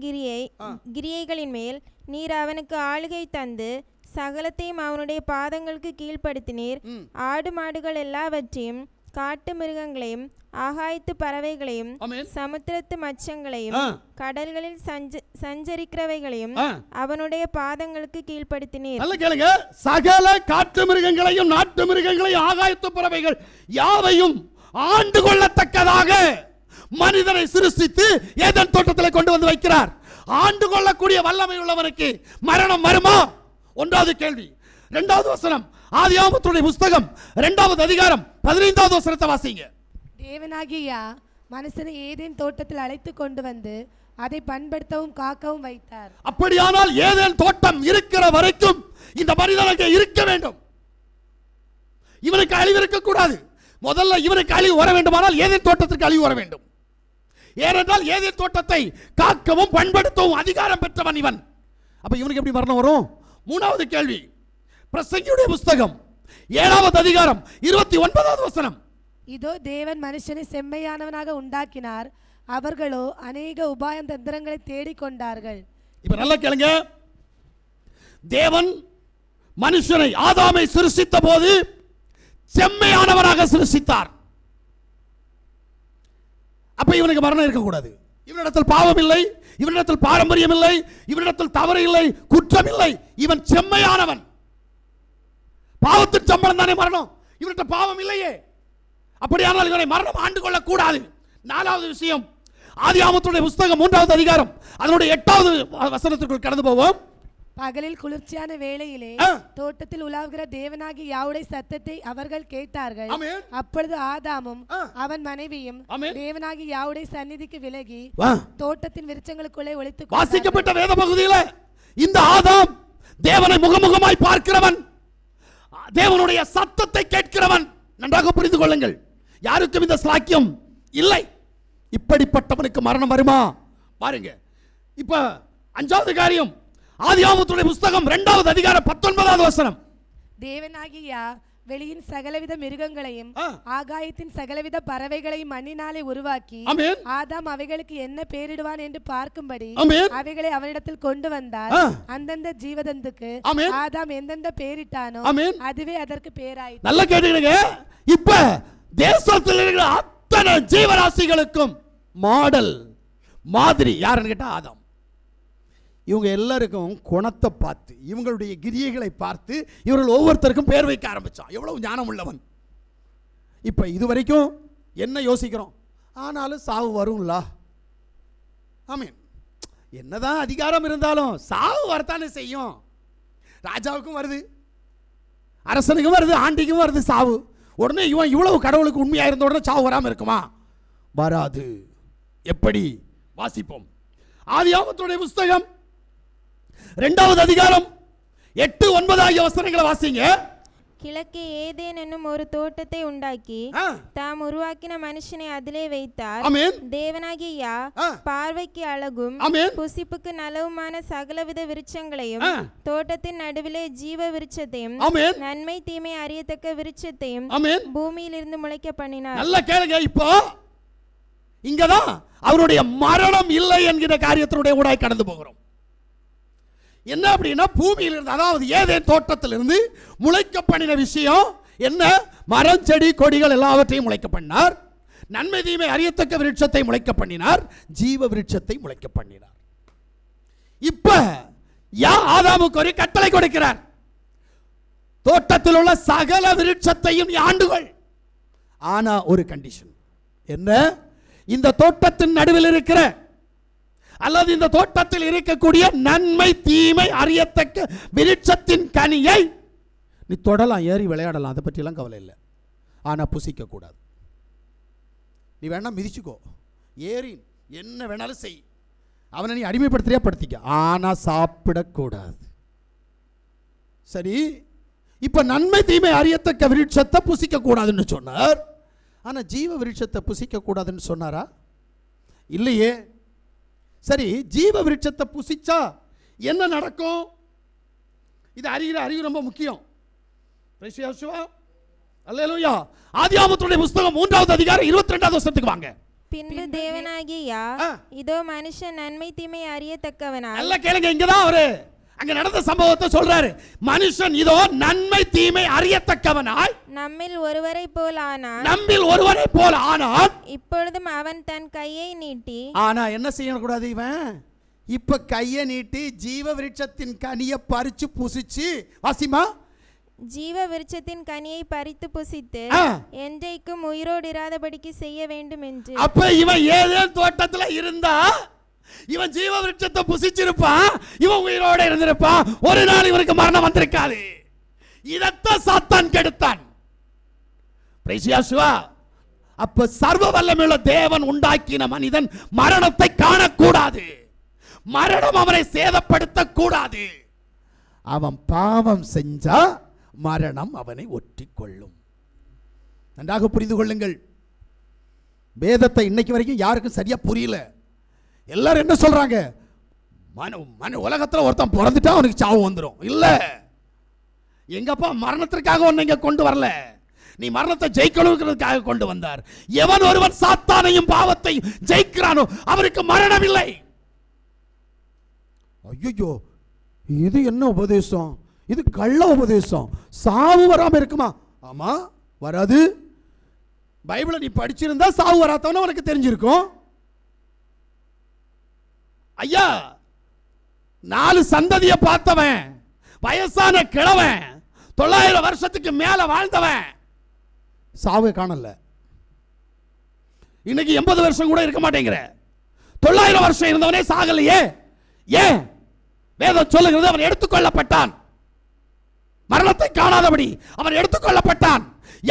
Speaker 5: கிரியைகளின் மேல் நீர் அவனுக்கு ஆளுகை தந்து சகலத்தையும் அவனுடைய பாதங்களுக்கு கீழ்ப்படுத்தினீர். ஆடு மாடுகள் எல்லாவற்றையும், காட்டு மிருகங்களையும், ஆகாயத்து பறவைகளையும், சமுத்திரத்து மச்சங்களையும், கடல்களில் சஞ்சரிக்கிறவைகளையும் அவனுடைய பாதங்களுக்கு கீழ்ப்படுத்தினீர்.
Speaker 1: சகல காட்டு மிருகங்களையும், நாட்டு மிருகங்களையும், ஆகாயத்து பறவைகள் யாவையும் ஆண்டு கொள்ளத்தக்கதாக மனிதனை சிருஷ்டித்து ஏதேன் தோட்டத்தில் கொண்டு வந்து வைக்கிறார். ஆண்டு கொள்ளக்கூடிய வல்லமை உள்ளவனுக்கு மரணம் வருமா? 1வது கேள்வி. 2வது வசனம் ஆதியாகமத்துடைய புஸ்தகம் 2வது அதிகாரம் 15வது வசனத்தை வாசிங்க.
Speaker 6: தேவனாகிய மனுஷனை ஏதேன் தோட்டத்தில் அழைத்து கொண்டு வந்து அதை பண்படுத்தவும் காக்கவும் வைத்தார்.
Speaker 1: அப்படியானால் ஏதேன் தோட்டம் இருக்கிற வரைக்கும் இந்த மனிதனுக்கு இருக்க வேண்டும். இவனுக்கு அழிவு இருக்க கூடாது. முதல்ல இவனுக்கு அழிவு வர வேண்டுமானால் ஏதேன் தோட்டத்திற்கு அழிவு வர வேண்டும். ஏனென்றால் ஏதேன் தோட்டத்தை காக்கவும் பண்படுத்தவும் அதிகாரம் பெற்றவன் இவன். அப்ப இவனுக்கு எப்படி மரணம் வரும்? 3வது கேள்வி. பிரசங்கியுடைய புஸ்தகம் 7வது அதிகாரம் 29வது வசனம்.
Speaker 6: இதோ தேவன் மனுஷனை செம்மையானவனாக உண்டாக்கினார், அவர்களோ அநேக உபாய தந்திரங்களை தேடிக்கொண்டார்கள்.
Speaker 1: இப்ப நல்லா கேளுங்க. தேவன் மனுஷனை ஆதாமை சிருஷ்டித்த போது செம்மையானவராக சிருஷ்டித்தார். அப்ப இவனுக்கு மரணம் இருக்கக்கூடாது. இவனிடத்தில் பாவம் இல்லை, இவனிடத்தில் பாரம்பரியம் இல்லை, இவனிடத்தில் தவறு இல்லை, குற்றம் இல்லை. இவன் செம்மையானவன். பாவத்தின் சம்பளம் தானே மரணம். இவன்கிட்ட பாவம் இல்லையே. அப்படியானால் இவனை மரணம் ஆண்டு கொள்ள கூடாது. 4வது விஷயம், ஆதியாகமத்துடைய புஸ்தகம் 3வது அதிகாரம் அதனுடைய 8வது வசனத்திற்குள் கடந்து போவோம்.
Speaker 6: பகலில் குளிர்ச்சியான வேளையிலே தோட்டத்தில் உலாவுகிற தேவனாகிய யாவுடைய சத்தத்தை அவர்கள் கேட்டார்கள். அப்பொழுது ஆதாமும் அவன் மனைவியும் தேவனாகிய யாவுடைய சந்நிதிக்கு விலகி தோட்டத்தின் விருட்சங்களுக்குள்ளே ஒளித்து
Speaker 1: வாசிக்கப்பட்ட வேத பகுதியில இந்த ஆதாம் தேவனை முகமுகமாய் பார்க்கிறவன், தேவனுடைய சத்தத்தை கேட்கிறவன். நன்றாக புரிந்து கொள்ளுங்கள். யாருக்கும் இந்த சாக்கியம் இல்லை. இப்படிப்பட்டவனுக்கு மரணம் வருமா? பாருங்க. இப்ப 5வது காரியம், ஆதியாகமத்துடைய புஸ்தகம் 2வது அதிகாரம் 19வது வசனம்.
Speaker 6: தேவனாகிய வெளியின் சகலவித மிருகங்களையும் ஆகாயத்தின் சகலவித பறவைகளையும் மண்ணினாலே உருவாக்கி ஆதாம் அவைகளுக்கு என்ன பேரிடுவான் என்று பார்க்கும்படி அவைகளை அவனிடத்தில் கொண்டு வந்தார். அந்தந்த ஜீவதந்துக்கு ஆதாம் எந்தெந்த பேரிட்டானோ அதுவே அதற்கு பேராயிற்று.
Speaker 2: நல்லா கேட்டுங்க. இப்ப தேசத்தில் இருக்கிற அத்தனை ஜீவராசிகளுக்கும் மாடல் மாதிரி யாருன்னு கேட்டா ஆதாம். இவங்க எல்லாருக்கும் குணத்தை பார்த்து, இவங்களுடைய கிரியைகளை பார்த்து இவர்கள் ஒவ்வொருத்தருக்கும் பேர் வைக்க ஆரம்பிச்சான். எவ்வளவு ஞானம் உள்ளவன். இப்போ இதுவரைக்கும் என்ன யோசிக்கிறோம்? ஆனாலும் சாவு வரும்ல. ஆமீன். என்னதான் அதிகாரம் இருந்தாலும் சாவு வரத்தானே செய்யும். ராஜாவுக்கும் வருது, அரசனுக்கும் வருது, ஆண்டிக்கும் வருது சாவு. உடனே இவன் இவ்வளவு கடவுளுக்கு உண்மையாக இருந்த உடனே சாவு வராமல் இருக்குமா? வராது. எப்படி? வாசிப்போம். ஆதியாகமத்துடைய புஸ்தகம் 2வது அதிகாரம் 8, 9 ஆகிய வசனங்களை வாசிங்க.
Speaker 5: கிழக்கே ஏதேன் என்னும் ஒரு தோட்டத்தை உண்டாக்கி தாம் உருவாக்கின மனுஷனை அதிலே வைத்தார். தேவனாகிய பார்வைக்கு அழகும் புசிப்புக்கு நலவுமான சகலவித விருட்சங்களையும் தோட்டத்தின் நடுவிலே ஜீவ விருட்சத்தையும் நன்மை தீமை அறியத்தக்க விருட்சத்தையும் பூமியிலிருந்து முளைக்க பண்ணினார்.
Speaker 2: நல்ல கேளுங்க. இப்போ இங்கதான் அவருடைய மரணம் இல்லை என்கிற காரியத்தினுடைய ஊடாய் கடந்து போகிறோம். என்ன அப்படின்னா, பூமியிலிருந்து, அதாவது ஏதேன் தோட்டத்திலிருந்து முளைக்க பண்ணின விஷயம் என்ன? மரம் செடி கொடிகள் எல்லாவற்றையும் முளைக்க பண்ணினார். நன்மை தீமை அறியத்தக்க விருட்சத்தை முளைக்க பண்ணினார். ஜீவ விருட்சத்தை முளைக்க பண்ணினார். இப்ப ஆதாமுக்கு ஒரு கட்டளை கொடுக்கிறார். தோட்டத்தில் உள்ள சகல விருட்சத்தையும் ஆண்டுகள். ஆனா ஒரு கண்டிஷன் என்ன? இந்த தோட்டத்தின் நடுவில் இருக்கிற அல்லது இந்த தோட்டத்தில் இருக்கக்கூடிய நன்மை தீமை அறியத்தக்க விருட்சத்தின் கனியை நீ தொடலாம், ஏறி விளையாடலாம், அதை பற்றியெல்லாம் கவலை இல்லை. ஆனா புசிக்க கூடாது. நீ வேணா மிதிச்சுக்கோ, ஏறி என்ன வேணாலும் செய், அவனை நீ அடிமைப்படுத்துறியா படுத்திக்க, ஆனா சாப்பிடக்கூடாது. சரி, இப்ப நன்மை தீமை அறியத்தக்க விருட்சத்தை புசிக்க கூடாதுன்னு சொன்னார். ஆனா ஜீவ விருட்சத்தை புசிக்க கூடாதுன்னு சொன்னாரா? இல்லையே. சரி, ஜீவ விருட்சத்தை புசிச்சா என்ன நடக்கும்? இது அறிவு ரொம்ப முக்கியம். அல்லேலூயா. ஆதியாகமத்துடைய புஸ்தகம் 3வது அதிகாரம் 22வது வசனத்துக்கு வாங்க.
Speaker 5: பின்பு தேவனாகிய இதோ மனுஷன் நன்மை தீமை அறியத்தக்கவனாய்.
Speaker 2: நல்லா கேளுங்க. இங்கதான் அவரு அங்க நடந்த சம்பவத்தை சொல்றாரு. மனுஷன் இதோ நன்மை தீமை அறியத்தக்கவனாய்
Speaker 5: நம்மில் ஒருவரை போல் ஆனான். இப்பொழுதும் அவன் தன் கையை நீட்டி.
Speaker 2: ஆனா என்ன செய்யக்கூடாது? இவன் இப்ப கையை நீட்டி ஜீவ விருட்சத்தின் கனியை பறிச்சு புசிச்சு, வாசிமா,
Speaker 5: ஜீவ விருட்சத்தின் கனியை பறித்து புசித்து என்றைக்கும் உயிரோடு இராதபடிக்கு செய்ய வேண்டும் என்று.
Speaker 2: அப்ப இவன் ஏதேன் தோட்டத்துல இருந்தா இவன் ஜீவ விருட்சத்தை புசிச்சிருப்பான், இவன் உயிரோட இருந்திருப்பான், ஒரு நாள் இவனுக்கு மரணம் வந்திருக்காது. இதத்தான் சாத்தான் கெடுத்தான். அப்ப சர்வ வல்லமையுள்ள தேவன் உண்டாக்கின மனிதன் மரணத்தை காணக்கூடாது, மரணம் அவனை சேதப்படுத்த கூடாது. அவன் பாவம் செஞ்சா மரணம் அவனை ஒற்றிக்கொள்ளும். நன்றாக புரிந்து கொள்ளுங்கள். வேதத்தை இன்னைக்கு வரைக்கும் யாருக்கும் சரியா புரியல. எல்லாரும் என்ன சொல்றாங்க? உலகத்தில் ஒருத்தன் பிறந்துட்டா அவனுக்கு சாவு வந்துடும். இல்ல, எங்கப்பா மரணத்திற்காக உன்னை இங்க கொண்டு வரல, நீ மரணத்தை ஜெயிக்கணுங்கிறதுக்காக கொண்டு வந்தார். எவன் ஒருவன் சாத்தானையும் பாவத்தை ஜெயிக்கிறானோ அவருக்கு மரணம் இல்லை. ஐயோ, இது என்ன உபதேசம்? இது கள்ள உபதேசம். சாவு வராம இருக்குமா? ஆமா, வராது. பைபிளை நீ படிச்சிருந்தா சாவு வராதவன உனக்கு தெரிஞ்சிருக்கும். ஐயா, 4 சந்ததியை பார்த்தவன், வயசான கிழவன், 900 வருஷத்துக்கு மேல வாழ்ந்தவன் சாவை காணல. இன்னைக்கு 80 வருஷம் கூட இருக்க மாட்டேங்கிற. 900 வருஷம் இருந்தவனே சாகலையே. ஏன்? வேதம் சொல்லுகிறது அவன் எடுத்துக்கொள்ளப்பட்டான். மரணத்தை காணாதபடி அவன் எடுத்துக்கொள்ளப்பட்டான்.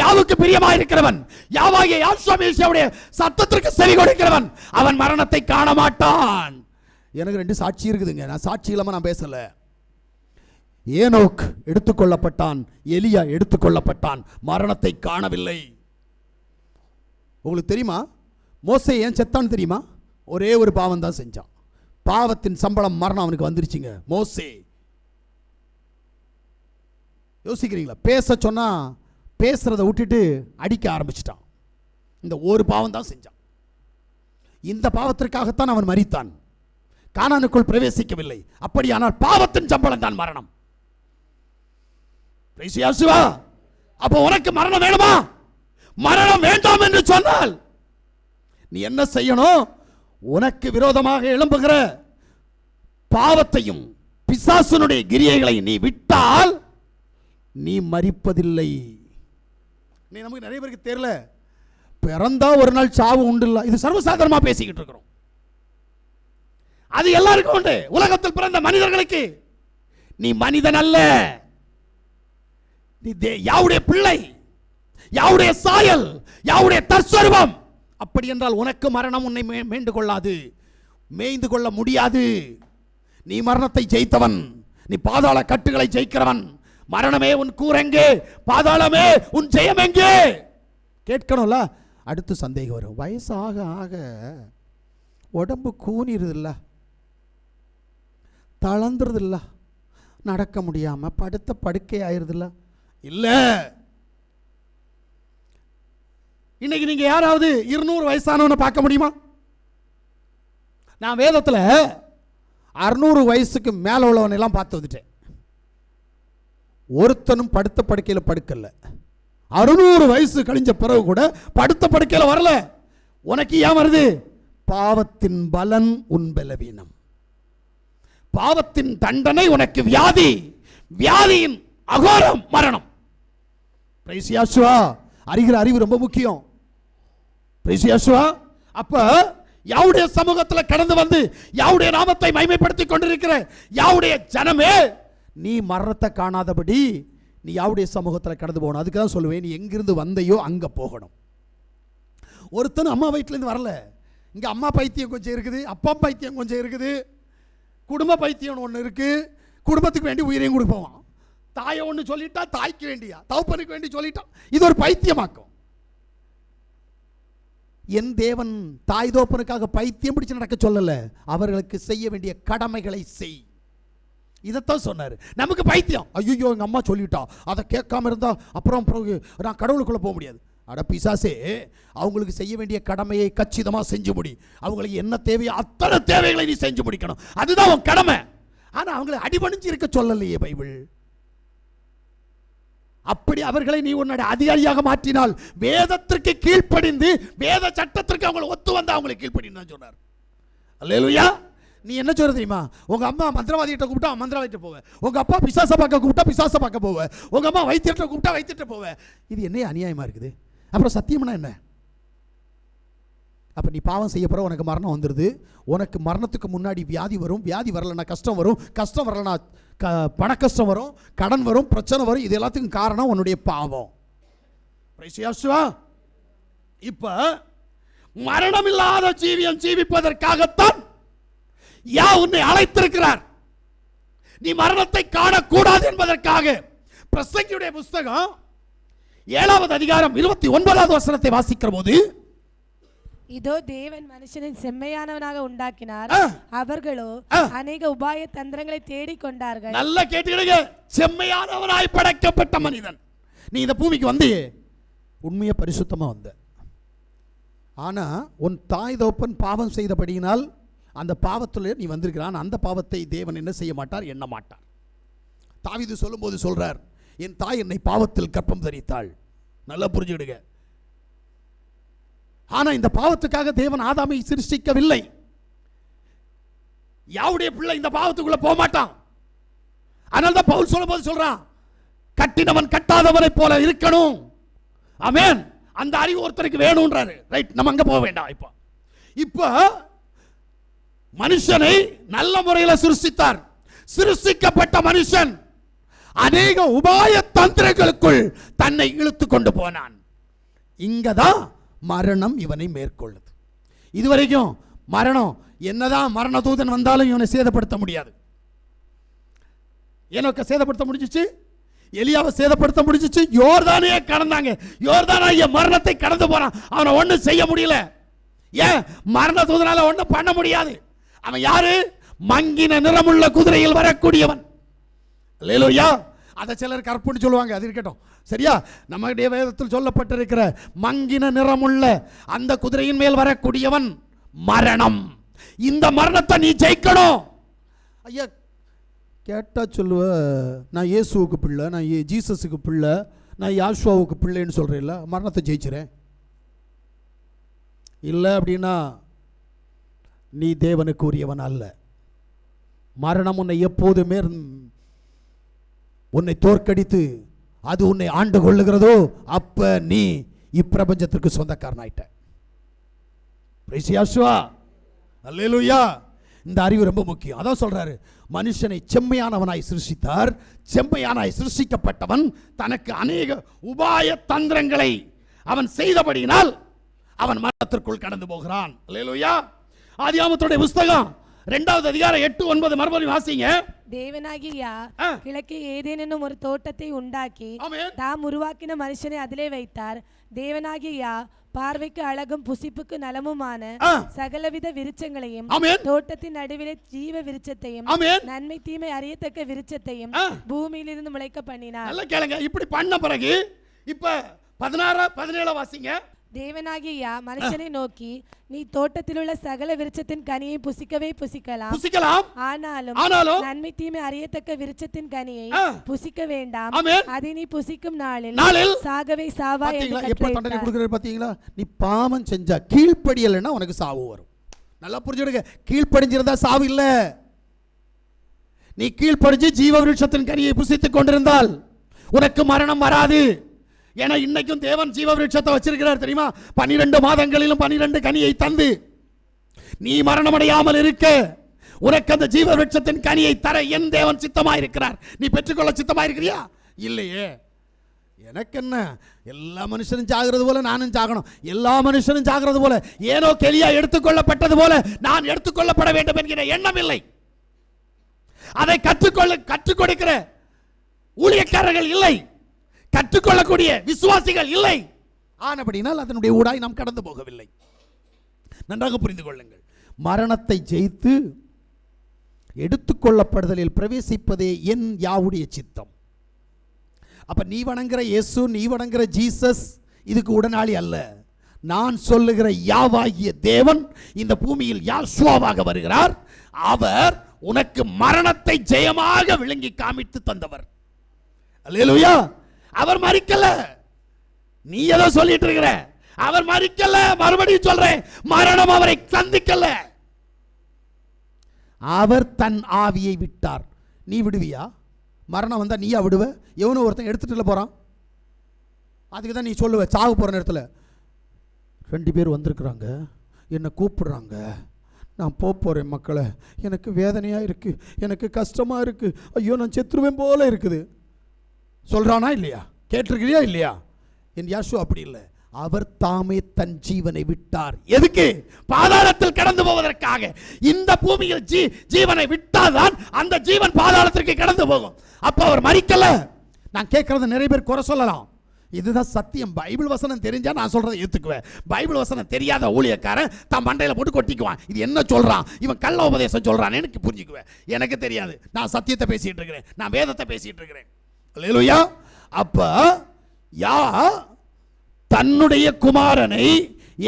Speaker 2: யாவுக்கு பிரியமாயிருக்கிறவன், யாவாகிய யாசுவாவுடைய சத்தத்திற்கு செவி கொடுக்கிறவன் அவன் மரணத்தை காண மாட்டான். எனக்கு 2 சாட்சி இருக்குதுங்க. நான் சாட்சி இல்லாம நான் பேசல. ஏனோக் எடுத்துக்கொள்ளப்பட்டான், எலியா எடுத்துக்கொள்ளப்பட்டான், மரணத்தை காணவில்லை. உங்களுக்கு தெரியுமா மோசே ஏன் செத்தான் தெரியுமா? ஒரே ஒரு பாவம் தான் செஞ்சான். பாவத்தின் சம்பளம் மரணம் அவனுக்கு வந்துருச்சுங்க. மோசே யோசிக்கிறீங்களா? பேச சொன்னா
Speaker 1: பேசுறதை விட்டுட்டு அடிக்க ஆரம்பிச்சிட்டான். இந்த ஒரு பாவம் தான் செஞ்சான். இந்த பாவத்திற்காகத்தான் அவன் மரித்தான், கானானுக்குள் பிரவேசிக்கவில்லை. அப்படியானால் பாவத்தின் சம்பளம் தான் மரணம். அப்போ உனக்கு மரணம் வேணுமா? மரணம் வேண்டாம் என்று சொன்னால் நீ என்ன செய்யணும்? உனக்கு விரோதமாக எழும்புகிற பாவத்தையும் பிசாசுனுடைய கிரியைகளை நீ விட்டால் நீ மரிப்பதில்லை. நீ நமக்கு நிறைய பேருக்கு தெரியல, பிறந்தா ஒரு நாள் சாவு உண்டு இல்ல. இது சர்வசாதாரணமா பேசிக்கிட்டு இருக்கிறோம். அது எல்லாருக்கும் உண்டு. உலகத்தில் பிறந்த மனிதர்களுக்கு நீ மனிதன் அல்ல, நீ யாவுடைய பிள்ளை, யாவுடைய சாயல், யாவுடைய தற்சர்வம். அப்படி என்றால் உனக்கு மரணம் உன்னை மீண்டு கொள்ளாது, மேய்ந்து கொள்ள முடியாது. நீ மரணத்தை ஜெயித்தவன், நீ பாதாள கட்டுகளை ஜெயிக்கிறவன். மரணமே உன் கூரெங்கே, பாதாளமே உன் ஜெயம் எங்கே? கேட்கணும்ல. அடுத்து சந்தேகம் வரும். வயசு ஆக ஆக உடம்பு கூனிருதில்ல, தளர்ந்துருதில்ல, நடக்க முடியாம படுத்த படுக்கை ஆயிருதில்ல. இல்ல, இன்னைக்கு நீங்க யாராவது 200 வயசானவனை பார்க்க முடியுமா? நான் வேதத்துல 600 வயசுக்கு மேல உள்ளவனை எல்லாம் பார்த்து வந்துட்டேன். ஒருத்தனும் படுத்த படுக்கையில் படுக்கல. 600 வயசு கழிஞ்ச பிறகு கூட படுத்த படுக்கையில் வரல. உனக்கு ஏன் வருது? பாவத்தின் பலன் உன் பலவீனம், பாவத்தின் தண்டனை உனக்கு வியாதி, வியாதியின் அகோரம் மரணம். அறிகிற அறிவு ரொம்ப முக்கியம். அப்ப யாவுடைய சமூகத்தில் கடந்து வந்து யாவுடைய நாமத்தை மகிமைப்படுத்திக் கொண்டிருக்கிற யாவுடைய ஜனமே, நீ மரணத்தை காணாதபடி நீ யாவுடைய சமூகத்தில் கடந்து போகணும். அதுக்கு தான் சொல்லுவேன், நீ எங்கிருந்து வந்தையோ அங்க போகணும். ஒருத்தன் அம்மா வயிற்றுலேருந்து வரல. இங்க அம்மா பைத்தியம் கொஞ்சம் இருக்குது, அப்பா பைத்தியம் கொஞ்சம் இருக்குது, குடும்ப பைத்தியம் ஒன்று இருக்கு. குடும்பத்துக்கு வேண்டி உயிரையும் கொடுப்போம். தாயை ஒன்று சொல்லிட்டா தாய்க்கு வேண்டியா, தகப்பனுக்கு வேண்டி சொல்லிட்டா இது ஒரு பைத்தியமாக்கும். என் தேவன் தாய் தோப்பனுக்காக பைத்தியம் பிடிச்சு நடக்க சொல்லல, அவர்களுக்கு செய்ய வேண்டிய கடமைகளை செய். இதைத்தான் சொன்னார். நமக்கு பைத்தியம், ஐயோ எங்க அம்மா சொல்லிட்டா, அதை கேட்காம இருந்தா அப்புறம் நான் கடவுளுக்குள்ள போக முடியாது. அட பிசாசே, அவங்களுக்கு செய்ய வேண்டிய கடமையை கச்சிதமா செஞ்சு முடி. அவங்களுக்கு என்ன தேவையோ அத்தனை தேவைகளை நீ செஞ்சு முடிக்கணும், அதுதான் உன் கடமை. ஆனா அவங்களை அடிபணிஞ்சு இருக்க சொல்லலையே பைபிள். அப்படி அவர்களை நீ உன்னுடைய அதிகாரியாக மாற்றினால், வேதத்திற்கு கீழ்ப்படிந்து வேத சட்டத்திற்கு அவங்களை ஒத்து வந்து அவங்களை கீழ்ப்படின்னு சொன்னார். அல்லேலூயா. நீ என்ன சொல்ற தெரியுமா? உங்க அம்மா மந்திரவாதிகிட்ட கூப்பிட்டா மந்திரவாதிட்ட போவேன், உங்க அப்பா பிசாச பார்க்க கூப்பிட்டா பிசாச பார்க்க போவேன், உங்க அம்மா வைத்தியர்கிட்ட கூப்பிட்டா வைத்தியர்கிட்ட போவேன். இது என்ன அநியாயமா இருக்குது? அப்புறம் சத்தியம்னா என்ன? அப்ப நீ பாவம் செய்ய போற உனக்கு மரணம் வந்துடுது. உனக்கு மரணத்துக்கு முன்னாடி வியாதி வரும், வியாதி வரலன்னா கஷ்டம் வரும், கஷ்டம் வரலன்னா பண கஷ்டம் வரும், கடன் வரும், பிரச்சனை வரும். இது எல்லாத்துக்கும் காரணம் உன்னுடைய பாவம். இப்ப மரணம் இல்லாத ஜீவியம் ஜீவிப்பதற்காகத்தான் உன்னை அழைத்திருக்கிறார். நீ மரணத்தை காணக்கூடாது என்பதற்காக. பிரசங்கியுடைய புஸ்தகம் 7வது அதிகாரம் 29வது வசனத்தை வாசிக்கிற போது,
Speaker 6: இதோ தேவன் மனுஷனை செம்மையானவனாக உண்டாக்கினார், அவர்களோ அநேக உபாய தந்திரங்களை தேடிக் கொண்டார்கள்.
Speaker 1: நல்லா கேட்டுக்கிடுங்க. செம்மையானவனாய் படைக்கப்பட்ட மனிதன் நீ இந்த பூமிக்கு வந்து உண்மையை பரிசுத்தமா வந்த. ஆனா உன் தாய் தகப்பன் பாவம் செய்தபடியினால் அந்த பாவத்தில் நீ வந்திருக்கிறான். அந்த பாவத்தை தேவன் என்ன செய்ய மாட்டார், எண்ண மாட்டார். தாவீது சொல்லும்போது சொல்றார், என் தாய் என்னை பாவத்தில் கற்பம் தரித்தாள். நல்லா புரிஞ்சுக்கிடுங்க. ஆனா இந்த பாவத்துக்காக தேவன் ஆதாமை சிருஷ்டிக்கவில்லை. யாவுடைய பிள்ளை இந்த பாவத்துக்குள்ள போக மாட்டான். அதனால தான் பவுல் சொல்லும்போது சொல்றான், கட்டினவன் கட்டாதவனை போல இருக்கணும். ஆமென். அந்த அறிவு ஒருத்தருக்கு வேணும்ன்றாரு. ரைட், நம்ம அங்க போக வேண்டாம். இப்போ மனுஷனை நல்ல முறையில் சிருஷ்டித்தார். சிருஷ்டிக்கப்பட்ட மனுஷன் அநேக உபாய தந்திரங்களுக்குள் தன்னை இழுத்து கொண்டு போனான். இங்கதான் மரணம் இவனை மேற்கொள்ளுது. இதுவரைக்கும் மரணம் என்னதான் மரண தூதன் வந்தாலும் இவனை சேதப்படுத்த முடியாது. ஏனோக்க சேதப்படுத்த முடிஞ்சிச்சு, எலியாவை சேதப்படுத்த முடிஞ்சிச்சு, யோர்தானையே கடந்தாங்க. யோர்தானைய மரணத்தை கடந்து போறான், அவனை ஒன்றும் செய்ய முடியல. ஏன்? மரண தூதனால ஒன்றும் பண்ண முடியாது. அவன் யாரு? மங்கின நிறமுள்ள குதிரையில் வரக்கூடியவன். அல்லேலூயா. அதை சிலர் கற்புன்னு சொல்லுவாங்க, அது இருக்கட்டும்.
Speaker 2: சரியா? நம்முடைய வேதத்தில் சொல்லப்பட்டிருக்கிற மங்கின நிறமுள்ள அந்த குதிரையின் மேல் வரக்கூடியவன் மரணம். இந்த மரணத்தை நீ ஜெயிக்கணும். ஐயா கேட்டா சொல்லுவ, நான் இயேசுவுக்கு பிள்ளை, நான் ஜீசஸுக்கு பிள்ளை, நான் யாஷுவாவுக்கு பிள்ளைன்னு சொல்கிறேன்ல, மரணத்தை ஜெயிச்சிறேன். இல்லை அப்படின்னா நீ தேவனுக்கு உரியவன் அல்ல. மரணம் உன்னை எப்போதுமே உன்னை தோற்கடித்து அது உன்னை ஆண்டு கொள்ளுகிறதோ அப்ப நீ இப்பிரபஞ்சத்திற்கு சொந்தக்காரனாயிட்ட. அல்லேலூயா. இந்த அறிவு ரொம்ப முக்கியம். அதான் சொல்றாரு, மனுஷனை செம்மையானவனாய் சிருஷ்டித்தார். செம்மையானாய் சிருஷ்டிக்கப்பட்டவன் தனக்கு அநேக உபாய தந்திரங்களை அவன் செய்தபடியினால் அவன் மரணத்திற்குள் கடந்து போகிறான். அல்லேலூயா. ஆதியாகமத்துடைய புஸ்தகம் 2வது அதிகாரம் 8, 9 மறுபடியும் வாசிங்க.
Speaker 6: தேவனாகிய கிழக்கே ஏதேன் என்னும் ஒரு தோட்டத்தை உண்டாக்கி தாம் உருவாக்கின மனுஷனை அதிலே வைத்தார். தேவனாகிய பார்வைக்கு அழகும் புசிப்புக்கு நலமுமான சகலவித விருட்சங்களையும் தோட்டத்தின் நடுவிலே ஜீவ விருட்சத்தையும் நன்மை தீமை அறியத்தக்க விருட்சத்தையும் பூமியிலிருந்து முளைக்க பண்ணினார்.
Speaker 2: நல்லா கேளுங்க. இப்படி பண்ண பிறகு இப்ப 16, 17 வாசிங்க.
Speaker 6: தேவனாகிய மனுஷனை நோக்கி, நீ தோட்டத்தில் உள்ள சகல விருட்சத்தின் கனியை புசிக்கலாம், ஆனாலும் நன்மை தீமை அறியத்தக்க விருட்சத்தின் கனியை புசிக்க வேண்டாம். அதை நீ புசிக்கும் நாளில் சாகவே சாவாய் என்று கட்டளையிட்டார்.
Speaker 2: பாத்தீங்களா? நீ பாவம் செஞ்சா கீழ்ப்படியலைன்னா உனக்கு சாவு வரும். நல்லா புரிஞ்சுடுங்க. கீழ்ப்படிஞ்சிருந்தா சாவு இல்ல. நீ கீழ்ப்படிஞ்சு ஜீவ விருட்சத்தின் கனியை புசித்துக் கொண்டிருந்தால் உனக்கு மரணம் வராது. ஏன்னா இன்னைக்கும் தேவன் ஜீவ விருட்சத்தை வச்சிருக்கிறார் தெரியுமா? 12 மாதங்களிலும் 12 கனியை தந்து நீ மரணமடையாமல் இருக்க உனக்கு அந்த ஜீவ விருட்சத்தின் கனியை தர என் தேவன் சித்தமாயிருக்கிறார். நீ பெற்றுக்கொள்ள சித்தமாயிருக்கிறியா? இல்லையே. எனக்கு என்ன, எல்லா மனுஷனும் சாகிறது போல நானும் சாகணும், எல்லா மனுஷனும் சாகிறது போல ஏனோ கெலியா எடுத்துக்கொள்ளப்பட்டது போல நான் எடுத்துக்கொள்ளப்பட வேண்டும் என்கிற எண்ணம் இல்லை. அதை கற்றுக் கொடுக்கிற ஊழியக்காரர்கள் இல்லை, கற்றுக்கொள்ளக்கூடிய விசுவாசிகள் இல்லை. ஆனபடினால் அதனுடைய ஊடாய் நாம் கடந்து போகவில்லை. நன்றாக புரிந்து கொள்ளுங்கள். மரணத்தை ஜெயித்து எடுத்துக்கொள்ளப்படுதலில் பிரவேசிப்பதே என் யாவுடைய சித்தம். அப்ப நீ வணங்குற இயேசு, நீ வணங்குற ஜீசஸ் இதுக்கு உடனாளி அல்ல. நான் சொல்லுகிற யாவாகிய தேவன் இந்த பூமியில் யாசுவாவாக வருகிறார். அவர் உனக்கு மரணத்தை ஜெயமாக விளங்கி காமித்து தந்தவர். அல்லேலூயா. அவர் மரிக்கல. நீ ஏதோ சொல்லிட்டு இருக்கிற. அவர் மரிக்கல. மறுபடியும் சொல்றேன், மரணம் அவரை சந்திக்கல. அவர் தன் ஆவியை விட்டார். நீ விடுவியா? மரணம் வந்தா நீயா விடுவ? எவனோ ஒருத்தன் எடுத்துட்டு போறான். அதுக்கு தான் நீ சொல்லுவ, சாவு போற நேரத்தில் 2 பேர் வந்திருக்கிறாங்க, என்னை கூப்பிடுறாங்க, நான் போறேன் மக்களை, எனக்கு வேதனையா இருக்கு, எனக்கு கஷ்டமா இருக்கு, ஐயோ நான் செத்துருவேன் போல இருக்குது சொல்றானா இல்லையா? கேட்டிருக்கிறியா இல்லையா? என் யாசு அப்படி இல்லை. அவர் தாமே தன் ஜீவனை விட்டார். எதுக்கு? பாதாளத்தில் கடந்து போவதற்காக. இந்த பூமியில் ஜீவனை விட்டால்தான் அந்த ஜீவன் பாதாளத்திற்கு கடந்து போகும். அப்ப அவர் மரிக்கல. நான் கேட்கறத நிறைய பேர் குறை சொல்லலாம். இதுதான் சத்தியம். பைபிள் வசனம் தெரிஞ்சா நான் சொல்றதை ஏத்துக்குவேன். பைபிள் வசனம் தெரியாத ஊழியக்காரன் தன் மண்டையில போட்டு கொட்டிக்குவான். இது என்ன சொல்றான் இவன், கள்ள உபதேசம் சொல்றான் எனக்கு புரிஞ்சுக்குவேன். எனக்கு தெரியாது. நான் சத்தியத்தை பேசிட்டு இருக்கிறேன், நான் வேதத்தை பேசிட்டு இருக்கிறேன். அல்லேலூயா. அப்ப யா தன்னுடைய குமாரனை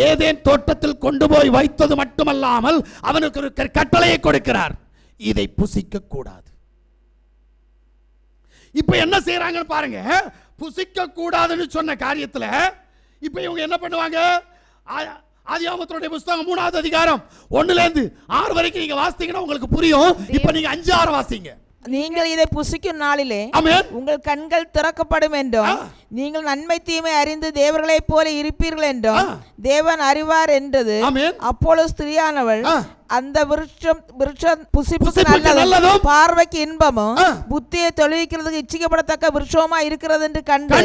Speaker 2: ஏதேன் தோட்டத்தில் கொண்டு போய் வைத்தது மட்டுமல்லாமல் அவனுக்கு ஒரு கட்டளையை கொடுக்கிறார், இதை புசிக்க கூடாது. இப்ப என்ன செய்யறாங்கன்னு பாருங்க. புசிக்க கூடாதுன்னு சொன்ன காரியத்துல இப்ப இவங்க என்ன பண்ணுவாங்க? ஆதியாகமத்துடைய புஸ்தகம் 3வது அதிகாரம் 1லேருந்து 6 வரைக்கும் நீங்க வாசித்தீங்கன்னா உங்களுக்கு புரியும். இப்ப நீங்க 5, 6 வாசிங்க.
Speaker 4: நீங்கள் இதை புசிக்கும் நாளிலே உங்கள் கண்கள் திறக்கப்படும் என்றும் நீங்கள் நன்மை தீமை அறிந்து தேவர்களைப் போல இருப்பீர்கள் என்றும் தேவன் அறிவார் என்றது. அப்பொழுது ஸ்திரியானவள் அந்த விருட்சம் புசிப்புக்கு நல்லதும் பார்வைக்கு இன்பமும் புத்தியை தொழுவிக்கிறதுக்கு இச்சிக்கப்படத்தக்க விருட்சமா இருக்கிறது என்று கண்டு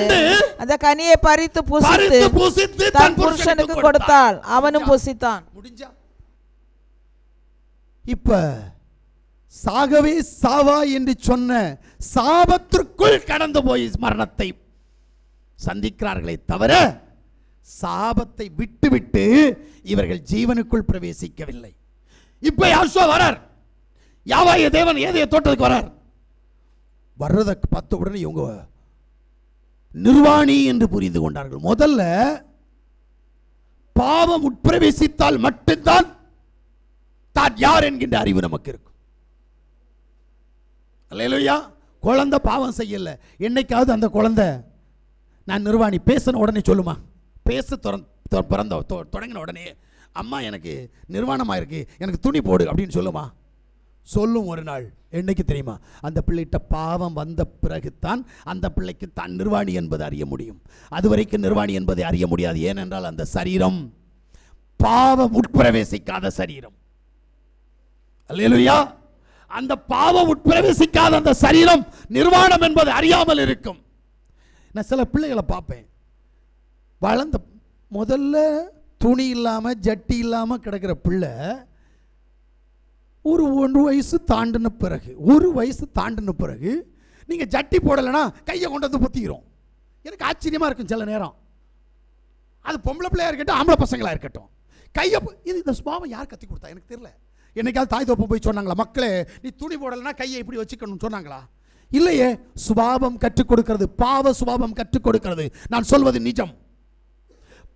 Speaker 4: அந்த கனியை பறித்து புசித்து தன் புருஷனுக்கு கொடுத்தாள், அவனும் புசித்தான்.
Speaker 2: இப்ப சாகவே சாவா என்று சொன்ன சாபத்திற்குள் கடந்து போய் மரணத்தை சந்திக்கிறார்களே தவிர சாபத்தை விட்டுவிட்டு இவர்கள் ஜீவனுக்குள் பிரவேசிக்கவில்லை. இப்ப யாசுவா வரார், யாவாகிய தேவன் ஏதேன் தோட்டத்துக்கு வரார். வர்றதை பார்த்த உடனே இவங்க நிர்வாணி என்று புரிந்து கொண்டார்கள். முதல்ல பாவம் உட்பிரவேசித்தால் மட்டும்தான் தான் யார் என்கின்ற அறிவு நமக்கு இருக்கும். அல்லேலூயா. குழந்தை பாவம் செய்யல, என்னைக்காவது அந்த குழந்தை நான் நிர்வாணி பேசின உடனே சொல்லுமா? பேச தொடங்கின உடனே அம்மா எனக்கு நிர்வாணமாக இருக்கு, எனக்கு துணி போடு அப்படின்னு சொல்லுமா? சொல்லும். ஒரு நாள் என்னைக்கு தெரியுமா? அந்த பிள்ளைகிட்ட பாவம் வந்த பிறகுத்தான் அந்த பிள்ளைக்கு தான் நிர்வாணி என்பதை அறிய முடியும். அதுவரைக்கும் நிர்வாணி என்பதை அறிய முடியாது. ஏனென்றால் அந்த சரீரம் பாவம் உட்பிரவேசிக்காத சரீரம். அல்லேலூயா. அந்த பாவம் உட்பிரவேசிக்காத அந்த சரீரம் நிர்வாணம் என்பது அறியாமல் இருக்கும். நான் சில பிள்ளைகளை பார்ப்பேன், வளர்ந்த முதல்ல துணி இல்லாமல் ஜட்டி இல்லாமல் கிடக்கிற பிள்ளை ஒரு 1 வயசு தாண்டின பிறகு நீங்கள் ஜட்டி போடலைன்னா கையை கொண்டு வந்து பொத்திக்கிறோம். எனக்கு ஆச்சரியமாக இருக்கும் சில நேரம். அது பொம்பளை பிள்ளையாக இருக்கட்டும், ஆம்பளை பசங்களாக இருக்கட்டும், கையை இந்த சுபாவம் யார் கற்றுக் கொடுத்தா எனக்கு தெரியல. என்னைக்காவது தாய் தோப்பம் போய் சொன்னாங்களா, மக்களே நீ துணி போடலைன்னா கையை இப்படி வச்சுக்கணும்னு சொன்னாங்களா? இல்லையே. சுபாவம் கற்றுக் கொடுக்கிறது, பாவ சுபாவம் கற்றுக் கொடுக்கிறது. நான் சொல்வது நிஜம்.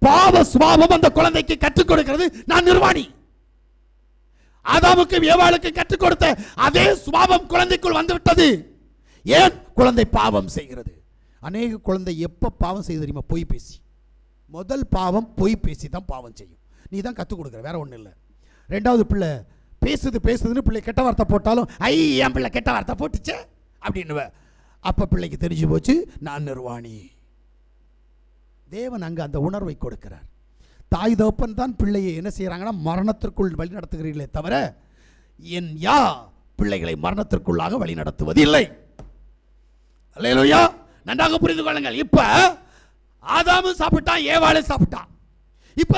Speaker 2: பாவ சுபாவம் அந்த குழந்தைக்கு கற்றுக் கொடுக்கிறது நான் நிர்வாணி. ஆதாமுக்கு ஏவாளுக்கு கற்றுக் கொடுத்த அதே சுபாவம் குழந்தைக்குள் வந்து விட்டது. ஏன்? குழந்தை பாவம் செய்கிறது. அநேக குழந்தை எப்ப பாவம் செய்ய தெரியுமா? பொய் பேசி. முதல் பாவம் பொய் பேசி தான் பாவம் செய்யும். நீ தான் கற்றுக் கொடுக்குற, வேற ஒன்றும் இல்லை. ரெண்டாவது பிள்ளை பேசுதுன்னு பிள்ளை கெட்ட வார்த்தை போட்டாலும் ஐ என் பிள்ளை கெட்ட வார்த்தை போட்டுச்சே அப்படின்னு அப்ப பிள்ளைக்கு தெரிஞ்சு போச்சு நான் நிர்வாணி. தேவன் அங்கு அந்த உணர்வை கொடுக்கிறார். தாய் தகப்பன் தான் பிள்ளையை என்ன செய்யறாங்கன்னா மரணத்திற்குள் வழி நடத்துகிறீர்களே தவிர என் யா பிள்ளைகளை மரணத்திற்குள்ளாக வழி நடத்துவதில்லை. அல்லேலூயா. நன்றாக புரிந்து கொள்ளுங்கள். இப்ப ஆதாமும் சாப்பிட்டான், ஏவாளும் சாப்பிட்டான். இப்ப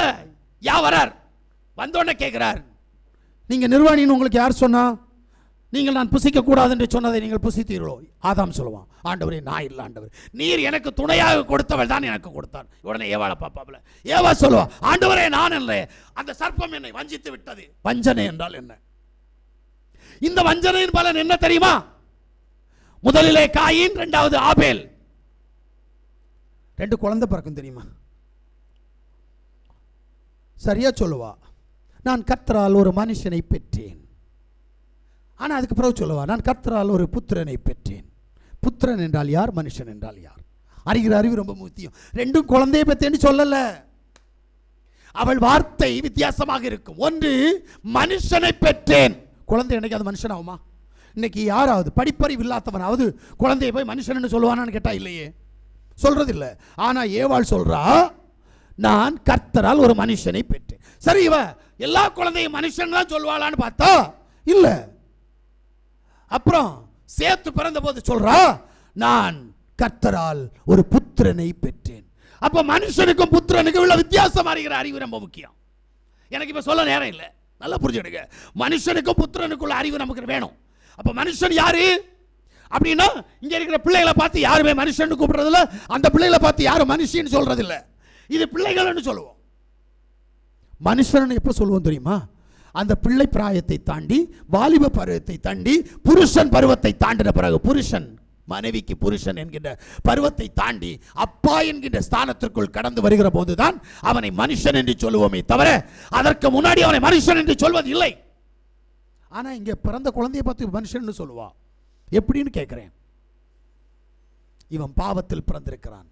Speaker 2: யா வரார், வந்தோடனே கேட்கிறார், நீங்க நிர்வாணின்னு உங்களுக்கு யார் சொன்னா? நீங்கள் நான் புசிக்க கூடாது என்று சொன்னதை நீங்கள் புசித்தீர்களோ? ஆதாம் சொல்லுவான், ஆண்டவரே நான் இல்லை ஆண்டவர், நீர் எனக்கு துணையாக கொடுத்தவள் தான் எனக்கு கொடுத்தான். உடனே ஏவாளை பாப்பாப்ல ஏவா சொல்லுவா, ஆண்டவரே நான் இல்லை, அந்த சர்ப்பம் என்னை வஞ்சித்து விட்டது. வஞ்சனை என்றால் என்ன? இந்த வஞ்சனையின் பலன் என்ன தெரியுமா? முதலிலே காயின், இரண்டாவது ஆபேல். 2 குழந்தை பிறக்கும் தெரியுமா? சரியா சொல்லுவா, நான் கர்த்தரால் ஒரு மனுஷனை பெற்றேன். ஆனா அதுக்கு பிறகு சொல்லுவா, நான் கர்த்தரால் ஒரு புத்திரனை பெற்றேன். புத்திரன் என்றால் யார், மனுஷன் என்றால் யார்? அறிகிற அறிவு ரொம்ப முக்கியம். 2 குழந்தையை பெற்றேன்னு சொல்லல. அவள் வார்த்தை வித்தியாசமாக இருக்கும். ஒன்று மனுஷனை பெற்றேன். குழந்தை என்னைக்கு மனுஷன் ஆகுமா? இன்னைக்கு யாராவது படிப்பறிவு இல்லாதவனாவது குழந்தையை போய் மனுஷன் சொல்லுவானான்னு கேட்டா இல்லையே, சொல்றது இல்லை. ஆனா ஏவாள் சொல்றா, நான் கர்த்தரால் ஒரு மனுஷனை பெற்றேன். சரி, இவ எல்லா குழந்தையும் மனுஷன் தான் சொல்வாளான்னு பார்த்தா இல்ல. அப்புறம் சேர்த்து பிறந்த போது சொல்றா, நான் கர்த்தரால் ஒரு புத்திரனை பெற்றேன். அப்ப மனுஷனுக்கும் புத்திரனுக்கும் உள்ள வித்தியாசம் அறிகிற அறிவு ரொம்ப முக்கியம். எனக்கு இப்ப சொல்ல நேரம் இல்லை, நல்லா புரிஞ்சுடுங்க. மனுஷனுக்கும் புத்திரனுக்குள்ள அறிவு நமக்கு வேணும். அப்ப மனுஷன் யாரு அப்படின்னா, இங்க இருக்கிற பிள்ளைகளை பார்த்து யாருமே மனுஷன் கூப்பிடுறது இல்ல, அந்த பிள்ளைகளை பார்த்து யாரும் மனுஷன் சொல்றது இல்ல, இது பிள்ளைகள் சொல்லுவோம். மனுஷன் எப்ப சொல்லுவோம் தெரியுமா? அந்த பிள்ளை பிராயத்தை தாண்டி, வாலிப பருவத்தை தாண்டி, புருஷன் பருவத்தை தாண்டின பிறகு, புருஷன் மனைவிக்கு புருஷன் என்கின்ற பருவத்தை தாண்டி அப்பா என்கின்ற ஸ்தானத்திற்குள் கடந்து வருகிற போதுதான் அவனை மனுஷன் என்று சொல்லுவோமே தவிர அதற்கு முன்னாடி அவனை மனுஷன் என்று சொல்வது இல்லை. ஆனா இங்க பிறந்த குழந்தையை பார்த்து மனுஷன் சொல்லுவா. எப்படின்னு கேட்கிறேன். இவன் பாவத்தில் பிறந்திருக்கிறான்.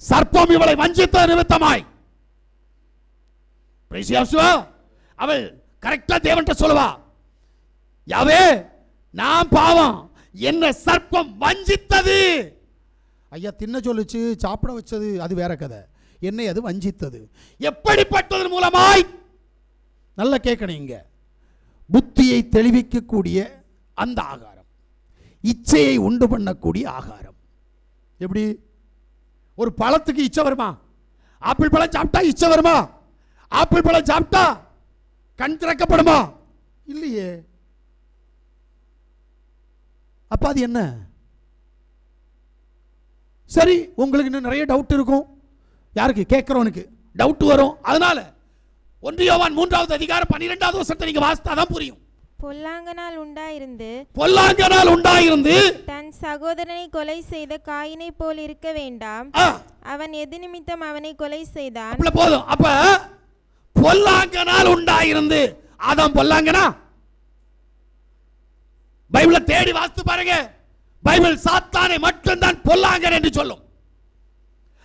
Speaker 2: சர்ப்பம் இவளை வஞ்சித்த நிமித்தமாய், அவள் கரெக்டா தேவன்ட்ட சொல்லுவா, யாவே நான் பாவம், என்ன சர்ப்பம் வஞ்சித்தது. ஐயா தின்ன சொல்லுச்சு, சாப்பிட வச்சது அது வேற கதை, என்னை அது வஞ்சித்தது. எப்படிப்பட்டதன் மூலமாய்? நல்லா கேட்கணும். இங்க புத்தியை தெளிவிக்கக்கூடிய அந்த ஆகாரம், இச்சையை உண்டு பண்ணக்கூடிய ஆகாரம். எப்படி? ஒரு பழத்துக்கு இச்சை வருமா? ஆப்பிள் பழம் சாப்பிட்டா இச்சை வருமா? ஆப்பிள் பழம் சாப்பிட்டா கண் திறக்கப்படுமா? இல்லையே. அப்ப அது என்ன? சரி, உங்களுக்கு இன்னும் நிறைய டவுட் இருக்கும். யாருக்கு? கேட்கிறவனுக்கு டவுட் வரும். அதனால 1 யோவான் 3வது அதிகாரம் 12வது வசனத்தை நீங்க வாசித்தாதான் புரியும்.
Speaker 5: பொல்லாங்கனால்
Speaker 2: உண்டாயிருந்து
Speaker 5: தன் சகோதரனை கொலை செய்த காயினை போல் இருக்க வேண்டாம். அவன் எது நிமித்தம் அவனை கொலை செய்தான்?
Speaker 2: போதும். அப்ப பொல்லாங்கனால் உண்டாயிருந்து, ஆதாம் பொல்லாங்கனா? பைபிளை தேடி வாசித்து பாருங்க. பைபிள் சாத்தானை மட்டும்தான் பொல்லாங்கன் என்று சொல்லும்.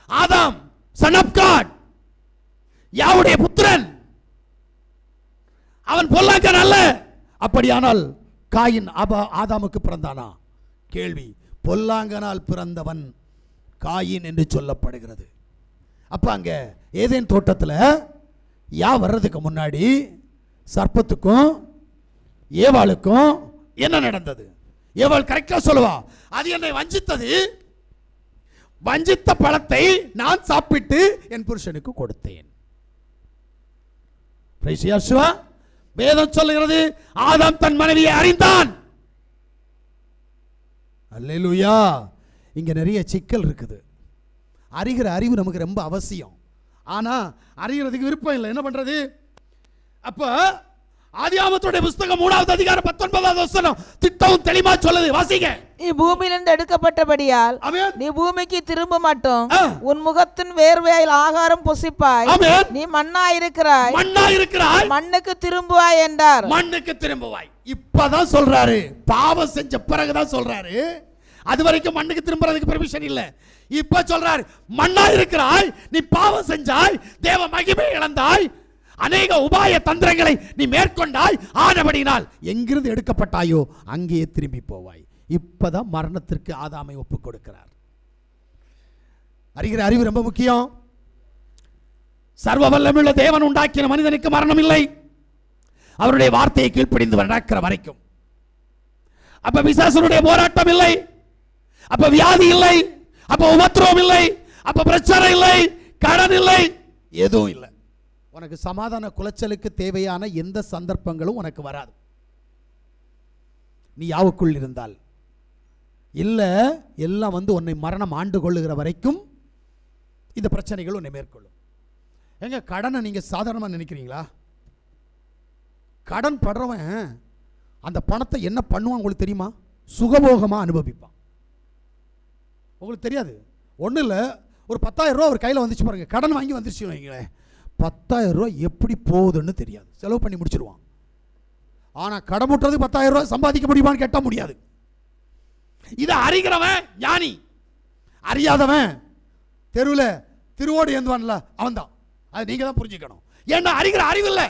Speaker 2: ஆதாம் சன் ஆஃப் காட், யாவுடைய புத்திரன், அவன் பொல்லாங்கன் அல்ல. அப்படியானால் காயின் ஆதாமுக்கு பிறந்தானா? கேள்வி. பொல்லாங்கனால் பிறந்தவன் காயின் என்று சொல்லப்படுகிறது. அப்ப அங்க ஏதேன் தோட்டத்தில் யா வர்றதுக்கு முன்னாடி சர்ப்பத்துக்கும் ஏவாளுக்கும் என்ன நடந்தது? ஏவாள் கரெக்டா சொல்லுவா, அது என்னை வஞ்சித்தது, வஞ்சித்த பழத்தை நான் சாப்பிட்டு என் புருஷனுக்கு கொடுத்தேன். வேதம் சொல்லுகிறது, ஆதாம் தன் மனைவியை அறிந்தான். அல்லேலூயா. இங்க நிறைய சிக்கல் இருக்குது. அறிகிற அறிவு நமக்கு ரொம்ப அவசியம். ஆனா அறிகிறதுக்கு விருப்பம் இல்லை. என்ன பண்றது? அப்ப ஆதியாகமத்துடைய புத்தகம் 3வது அதிகாரம் 19வது வசனம் திட்டவும் தெளிவா சொல்லுது. வாசிங்க.
Speaker 4: நீ பூமியிலிருந்து எடுக்கப்பட்டபடியால் நீ பூமிக்கு திரும்ப மாட்டோம். உன் முகத்தின் வேர்வையில் ஆகாரம் புசிப்பாய். நீ மண்ணாயிருக்கிறாய், மண்ணுக்கு திரும்புவாய் என்றார்.
Speaker 2: மண்ணுக்கு திரும்புவாய். இப்பதான் சொல்றாரு. பாவம் செஞ்ச பிறகுதான் சொல்றாரு. அது வரைக்கும் மண்ணுக்கு திரும்புறதுக்கு பெர்மிஷன் இல்ல. இப்ப சொல்றாரு, மண்ணாயிருக்கிறாய், நீ பாவம் செஞ்சாய், தேவ மகிமை இழந்தாய், அநேக உபாய தந்திரங்களை நீ மேற்கொண்டாய், ஆனபடினால் எங்கிருந்து எடுக்கப்பட்டாயோ அங்கேயே திரும்பி போவாய். இப்பதான் மரணத்திற்கு ஆதாமை ஒப்புக் கொடுக்கிறார். அறிகிற அறிவு ரொம்ப முக்கியம். சர்வ வல்லமையுள்ள தேவன் உண்டாக்கின மனிதனுக்கு மரணம் இல்லை, அவருடைய வார்த்தையை கீழ்ப்படிந்து நடக்கிற வரைக்கும். அப்ப பிசாசனுடைய போராட்டம் இல்லை, அப்ப வியாதி இல்லை, அப்ப உபத்திரவம் இல்லை, அப்ப பிரச்சனை இல்லை, கடன் இல்லை, எதுவும் இல்லை. உனக்கு சமாதான குலைச்சலுக்கு தேவையான எந்த சந்தர்ப்பங்களும் உனக்கு வராது, நீ யாவுக்குள் இருந்தால். இல்ல எல்லாம் உன்னை மரணம் ஆண்டு கொள்ளுகிற வரைக்கும் இந்த பிரச்சனைகள் உன்னை மேற்கொள்ளும். எங்க கடனை நீங்க சாதாரணமா நினைக்கிறீங்களா? கடன் படுறவன் அந்த பணத்தை என்ன பண்ணுவான் உங்களுக்கு தெரியுமா? சுகபோகமா அனுபவிப்பான். உங்களுக்கு தெரியாது. ஒன்றும் இல்லை, ஒரு 10,000 ரூபா ஒரு கையில் வந்துச்சு பாருங்க, கடன் வாங்கி வந்துருச்சு வைங்களேன், 10,000 ரூபா எப்படி போகுதுன்னு தெரியாது, செலவு பண்ணி முடிச்சிருவான். ஆனால் கடன் முட்டுறதுக்கு 10,000 ரூபா சம்பாதிக்க முடியுமான்னு கேட்டால் முடியாது. இதை அறிகிறவன் ஞானி, அறியாதவன் தெருவில் திருவோடு ஏந்துவான்ல அவன் தான். அது நீங்கள் தான் புரிஞ்சுக்கணும். ஏன்னா அறிகிற அறிவு இல்லை.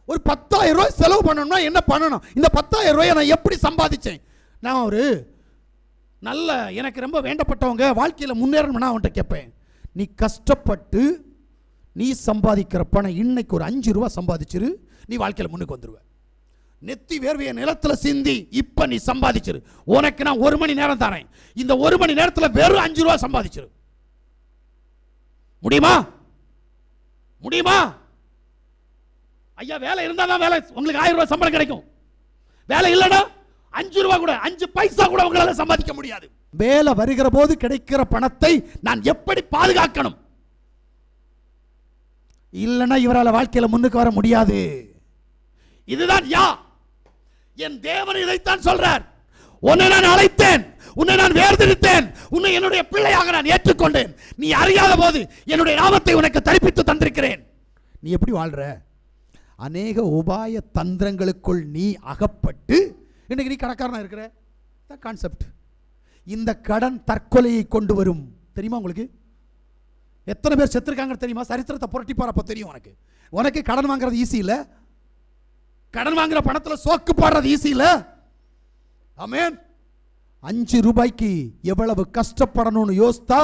Speaker 2: ஒரு 10,000 ரூபாய் செலவு பண்ணணும்னா என்ன பண்ணணும்? இந்த 10,000 ரூபாயை நான் எப்படி சம்பாதிச்சேன்? நான் ஒரு நல்ல எனக்கு ரொம்ப வேண்டப்பட்டவங்க வாழ்க்கையில் முன்னேறணும்னா அவன்கிட்ட கேட்பேன், நீ கஷ்டப்பட்டு நீ சம்பாதிக்கிற பணம் இன்னைக்கு ஒரு 5 ரூபா சம்பாதிச்சிரு, நீ வாழ்க்கையில் முன்னுக்கு வந்துடுவ. நெத்தி வேர்வையை நிலத்தில் சிந்தி இப்போ நீ சம்பாதிச்சிரு, உனக்கு நான் 1 மணி நேரம் தரேன், இந்த 1 மணி நேரத்தில் வெறும் 5 ரூபா சம்பாதிச்சிரு. முடியுமா? முடியுமா? ஐயா வேலை இருந்தால் தான் வேலை, உங்களுக்கு 1000 ரூபாய் சம்பளம் கிடைக்கும். வேலை இல்லைன்னா 5 ரூபா கூட 5 பைசா கூட உங்களால் சம்பாதிக்க முடியாது. வேலை வருகிற போது கிடைக்கிற பணத்தை நான் எப்படி பாதுகாக்கணும்? இல்லைன்னா இவரால் வாழ்க்கையில் முன்னுக்கு வர முடியாது. இதுதான் யா என் தேவன் இதைத்தான் சொல்றார். உன்னை நான் அழைத்தேன், உன்னை நான் வேர்திருத்தேன், உன்னை என்னுடைய பிள்ளையாக நான் ஏற்றுக்கொண்டேன். நீ அறியாத போது என்னுடைய நாமத்தை உனக்கு தரிப்பித்து தந்திருக்கிறேன். நீ எப்படி வாழ்ற? அநேக உபாய தந்திரங்களுக்குள் நீ அகப்பட்டு இன்னைக்கு நீ கணக்காரனா இருக்கிற கான்செப்ட். இந்த கடன் தற்கொலையை கொண்டு வரும். தெரியுமா உங்களுக்கு? எத்தனை பேர் செத்துருக்காங்க தெரியுமா? சரித்திரத்தை புரட்டி பாரு, அப்ப தெரியும் உனக்கு. உனக்கு கடன் வாங்குறது ஈஸி இல்ல, கடன் வாங்குற பணத்தில் சோக்கு போடுறது ஈஸி இல்ல. ஆமென். 5 ரூபாய்க்கு எவ்வளவு கஷ்டப்படணும்னு யோசித்தா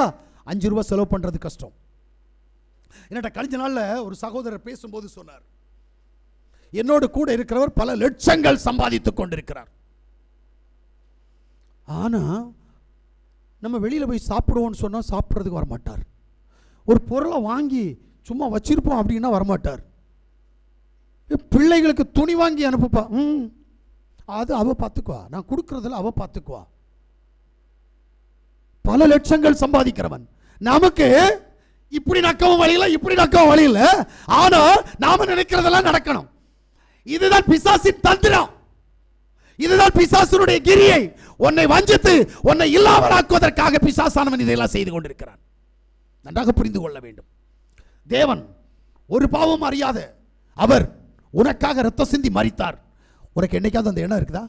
Speaker 2: 5 ரூபாய் செலவு பண்றது கஷ்டம். என்னட்ட கழிஞ்ச நாள்ல ஒரு சகோதரர் பேசும்போது சொன்னார், என்னோடு கூட இருக்கிறவர் பல லட்சங்கள் சம்பாதித்துக் கொண்டிருக்கிறார். ஆனா நம்ம வெளியில போய் சாப்பிடுவோம்னு சொன்னா சாப்பிட்றதுக்கு வரமாட்டார். ஒரு பொருளை வாங்கி சும்மா வச்சிருப்போம் அப்படின்னா வரமாட்டார். பிள்ளைகளுக்கு துணி வாங்கி அனுப்புப்பா, அது அவ பார்த்துக்குவா, நான் கொடுக்கறதுல அவ பார்த்துக்குவா. பல லட்சங்கள் சம்பாதிக்கிறவன். நமக்கு இப்படி நக்கவும் வழியில, இப்படி நக்கவும் வழியில, ஆனா நாம நினைக்கிறதெல்லாம் நடக்கணும். இதுதான் பிசாசின் தந்திரம். இதுதான் பிசாசுடைய கிரியை. உன்னை வஞ்சித்து உன்னை இல்லாமலாக்குவதற்காக பிசாசானவன் இதையெல்லாம் செய்து கொண்டிருக்கிறான். நன்றாக புரிந்து கொள்ள வேண்டும். தேவன் ஒரு பாவம் அறியாத அவர் உனக்காக ரத்தம் சிந்தி மரித்தார். உனக்கு என்னைக்காவது அந்த எண்ணம் இருக்குதா?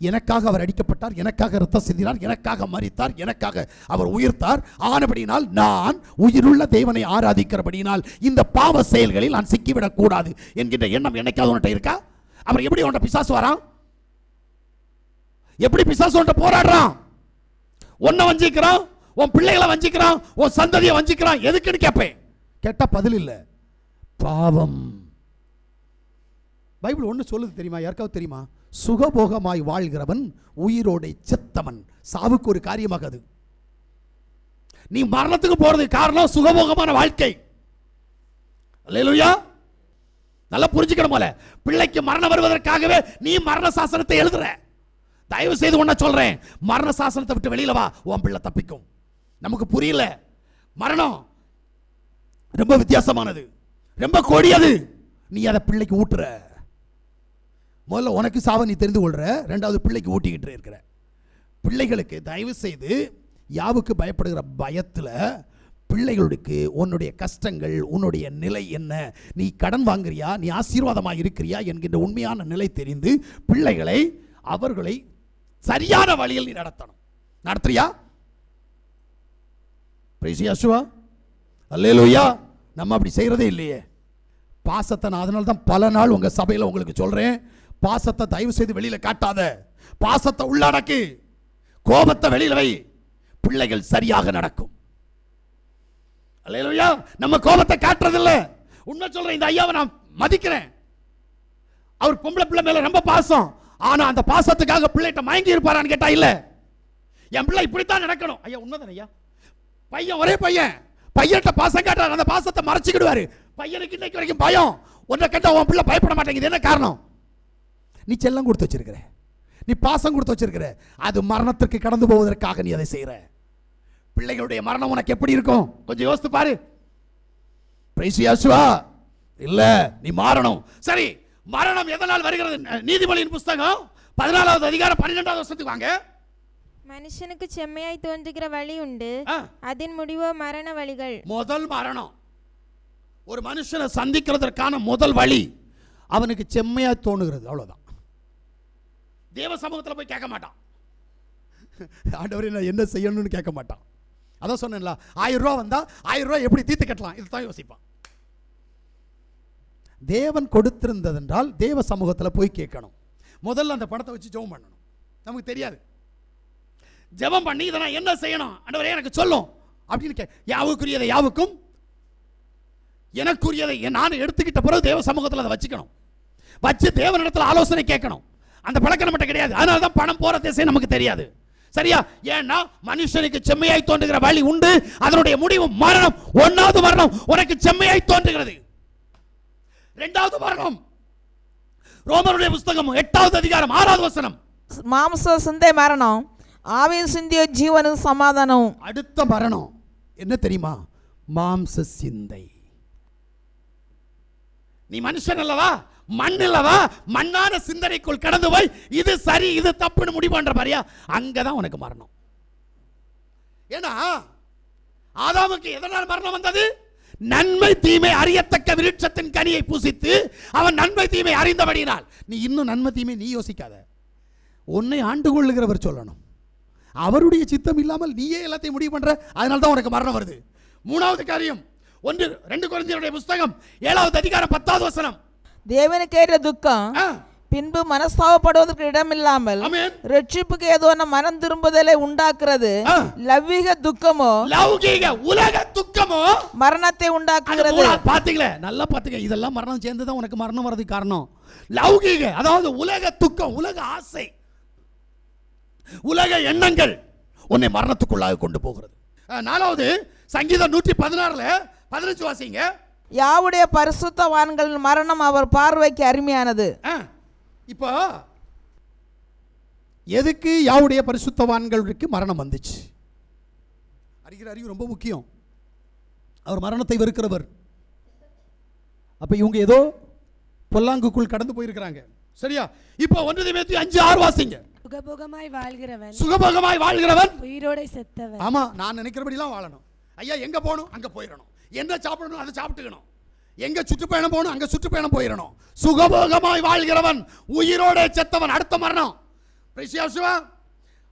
Speaker 2: எனக்காக அவர் அடிக்கப்பட்டார், எனக்காக ரத்தம் சிந்தினார், எனக்காக மரித்தார், எனக்காக அவர் உயிர்த்தார். ஆனபடியினால் நான் உயிருள்ள தேவனை ஆராதிக்கிறபடியினால் இந்த பாவ செயல்களில் நான் சிக்கிவிடக் கூடாது என்கின்ற எண்ணம் என்னைக்காவது உன்கிட்ட இருக்கா? அப்புறம் எப்படி உன்கிட்ட பிசாசு வரான்? எப்படி பிசாசு உன்கிட்ட போராடுறான்? உன்னை வஞ்சிக்கிறான், உன் பிள்ளைகளை வஞ்சிக்கிறான், உன் சந்ததியை வஞ்சிக்கிறான். எதுக்குன்னு கேட்பேன். கேட்டா பதில் இல்லை. பாவம். பைபிள் ஒன்று சொல்லுது தெரியுமா? யாருக்காவது தெரியுமா? சுகபோகமாய் வாழ்கிறவன் உயிரோடை செத்தவன். சாவுக்கு ஒரு காரியமாக அது. நீ மரணத்துக்கு போறதுக்கு காரணம் சுகபோகமான வாழ்க்கை. அல்லேலூயா. நல்லா புரிஞ்சுக்கணும். போல பிள்ளைக்கு மரணம் வருவதற்காகவே நீ மரண சாசனத்தை எழுதுற. தயவு செய்து ஒன்ன சொல்றேன், மரண சாசனத்தை விட்டு வெளியில வா, உன் பிள்ளை தப்பிக்கும். நமக்கு புரியல. மரணம் ரொம்ப வித்தியாசமானது, ரொம்ப கொடியது. நீ அதை பிள்ளைக்கு ஊட்டுற. முதல்ல உனக்கு சாவ நீ தெரிந்து கொள்ற, ரெண்டாவது பிள்ளைக்கு ஊட்டிக்கிட்டு இருக்கிற. பிள்ளைகளுக்கு தயவு செய்து யாவுக்கு பயப்படுகிற பயத்தில் பிள்ளைகளுக்கு உன்னுடைய கஷ்டங்கள், உன்னுடைய நிலை என்ன, நீ கடன் வாங்குறியா, நீ ஆசீர்வாதமாக இருக்கிறியா என்கின்ற உண்மையான நிலை தெரிந்து பிள்ளைகளை அவர்களை சரியான வழியில் நீ நடத்தணும். நடத்துறியா? பிரைசியாசுவா அல்லேலூயா. நம்ம அப்படி செய்யறதே இல்லையே. பாசத்தை நான் அதனால தான் பல நாள் உங்க சபையில் உங்களுக்கு சொல்றேன், பாசத்தை தயவு செய்து வெளியில காட்டாத. பாசத்தை உள்ளடக்கி, கோபத்தை வெளியில வை, பிள்ளைகள் சரியாக நடக்கும். அல்லேலூயா. நம்ம கோபத்தை காட்டுறதில்ல. உண்மை சொல்றேன், இந்த ஐயாவை நான் மதிக்கிறேன். அவர் பொம்பளை பிள்ளை மேல ரொம்ப பாசம். ஆனா அந்த பாசத்துக்காக பிள்ளைகிட்ட மயங்கி இருப்பாரான்னு கேட்டா இல்ல. என் பிள்ளை இப்படித்தான் நடக்கணும். ஐயா உண்மைதான் ஐயா. பையன் ஒரே பையன், பையன்கிட்ட பாசம் காட்டுறாரு, அந்த பாசத்தை மறைச்சிக்கிடுவாரு. பையனுக்கு இன்னைக்கு வரைக்கும் பயம். ஒன்றை கேட்டா உன் பிள்ளை பயப்பட மாட்டேங்குது. என்ன காரணம்? நீ செல்லம் கொடுத்து வச்சிருக்கிற, நீ பாசம் கொடுத்து வச்சிருக்கிற. அது மரணத்திற்கு கடந்து போவதற்காக நீ அதை செய்யற. பிள்ளைகளுடைய மரணம் உனக்கு எப்படி இருக்கும் கொஞ்சம் யோசித்து பாரு. பிரைசியாசுவா இல்ல, நீ மாறணும். சரி, மரணம் எதனால் வருகிறது? நீதிமொழியின் புஸ்தகம் 14வது அதிகாரம் 12வது வசனத்துக்கு வாங்க.
Speaker 5: மனுஷனுக்கு செம்மையாய் தோன்றுகிற வழி உண்டு, அதன் முடிவோ மரண வழிகள். முதல்
Speaker 2: மரணம். ஒரு மனுஷனை சந்திக்கிறதற்கான முதல் வழி அவனுக்கு செம்மையாய் தோணுகிறது. அவ்வளவுதான். தேவ சமூகத்தில் போய் கேட்க மாட்டான், ஆண்டவரே நான் என்ன செய்யணும்னு கேட்க மாட்டான். அதான் சொன்னேன்ல, 1000 ரூபா வந்தா 1000 ரூபா எப்படி தீர்த்து கட்டலாம், இதுதான் யோசிப்பான். தேவன் கொடுத்திருந்ததென்றால் தேவ சமூகத்தில் போய் கேட்கணும். முதல்ல அந்த பணத்தை வச்சு ஜெபம் பண்ணணும். நமக்கு தெரியாது. ஜெபம் பண்ணி இதை நான் என்ன செய்யணும் ஆண்டவரே எனக்கு சொல்லும் அப்படின்னு யாவுக்குரியதை யாவுக்கும், எனக்குரியதை நான் எடுத்துக்கிட்ட பிறகு தேவ சமூகத்தில் அதை வச்சுக்கணும். வச்சு தேவனிடத்தில் ஆலோசனை கேட்கணும். அந்த பழக்கம் நம்மகிட்ட கிடையாது. அதனால தான் பணம் போற திசை நமக்கு தெரியாது. சரியா? ஏன்னா மனுஷனுக்கு செம்மையாய் தோன்றுகிற வழி உண்டு, அதனுடைய முடிவு மரணம். 1வது மரணம் உனக்கு செம்மையாய் தோன்றுகிறது. 2வது மரணம் ரோமருடைய புஸ்தகம் 8வது அதிகாரம் 6வது வசனம்.
Speaker 4: மாம்ச சிந்தை மரணம், ஆவிய சிந்திய ஜீவனும் சமாதானம்.
Speaker 2: அடுத்த மரணம் என்ன தெரியுமா? மாம்ச சிந்தை. நீ மனுஷன் அல்லவா, மண் அல்லவா, மண்ணான சிந்தனைக்குள் கடந்து போய் இது சரி இது தப்புன்னு முடிவு பண்ற பாரியா, அங்கதான் உனக்கு மரணம். ஏன்னா ஆதாமுக்கு எதனால் மரணம் வந்தது? நன்மை தீமை அறியத்தக்க விருட்சத்தின் கனியை புசித்து அவன் நன்மை தீமை அறிந்தபடியினால். நீ இன்னும் நன்மை தீமை நீ யோசிக்காத, உன்னை ஆண்டு கொள்ளுகிறவர் சொல்லணும். அவருடைய சித்தம் இல்லாமல் நீயே எல்லாத்தையும் முடிவு பண்ற, அதனால தான் உனக்கு மரணம் வருது. 3வது காரியம் 2 கொரிந்தியருடைய புஸ்தகம் 7வது அதிகாரம் 10வது வசனம்.
Speaker 4: தேவனுக்கேற்ற துக்கம் பின்பு மனஸ்தாபப்படுவதற்கு இடமில்லாமல் ரட்சிப்புக்கு ஏதோன மனம் திரும்புதலை உண்டாக்குறது. லௌகிக துக்கமோ,
Speaker 2: லௌகிக உலக துக்கமோ
Speaker 4: மரணத்தை உண்டாக்குகிறது.
Speaker 2: பாத்தீங்களா? நல்லா பாத்துங்க. இதெல்லாம் மரணம் சேர்ந்துதான் உனக்கு மரணம் வரதுக்கு காரணம். லௌகிக அதாவது உலக துக்கம், உலக ஆசை, உலக எண்ணங்கள் உன்னை மரணத்துக்குள்ளாக கொண்டு போகிறது. 4வது சங்கீதம் 116 15 வாசிங்க.
Speaker 4: யாவுடைய பரிசுத்தவான்களின் மரணம் அவர் பார்வைக்கு அருமையானது.
Speaker 2: இப்போ எதுக்கு யாவுடைய பரிசுத்தவான்களுக்கு மரணம் வந்துச்சு? அறிகிற அறிவு ரொம்ப முக்கியம். அவர் மரணத்தை வெறுக்கிறவர். அப்ப இவங்க ஏதோ பொல்லாங்குக்குள் கடந்து போயிருக்கிறாங்க. சரியா? இப்போ 1 தீமோத்தேயு 5:6 வாசிங்க.
Speaker 6: சுகபோகமாய் வாழ்கிறவன்
Speaker 2: உயிரோட
Speaker 6: செத்தவன்.
Speaker 2: ஆமா, நான் நினைக்கிறபடிலாம் வாழணும். ஐயா, எங்க போகணும் அங்க போயிடணும், என்ன சாப்பிடணும் அதை சாப்பிட்டுக்கணும், எங்க சுற்றுப்பயணம் போகணும் அங்க சுற்றுப்பயணம் போயிடணும். சுகபோகமாய் வாழ்கிறவன் உயிரோட செத்தவன். அடுத்த மரணம்.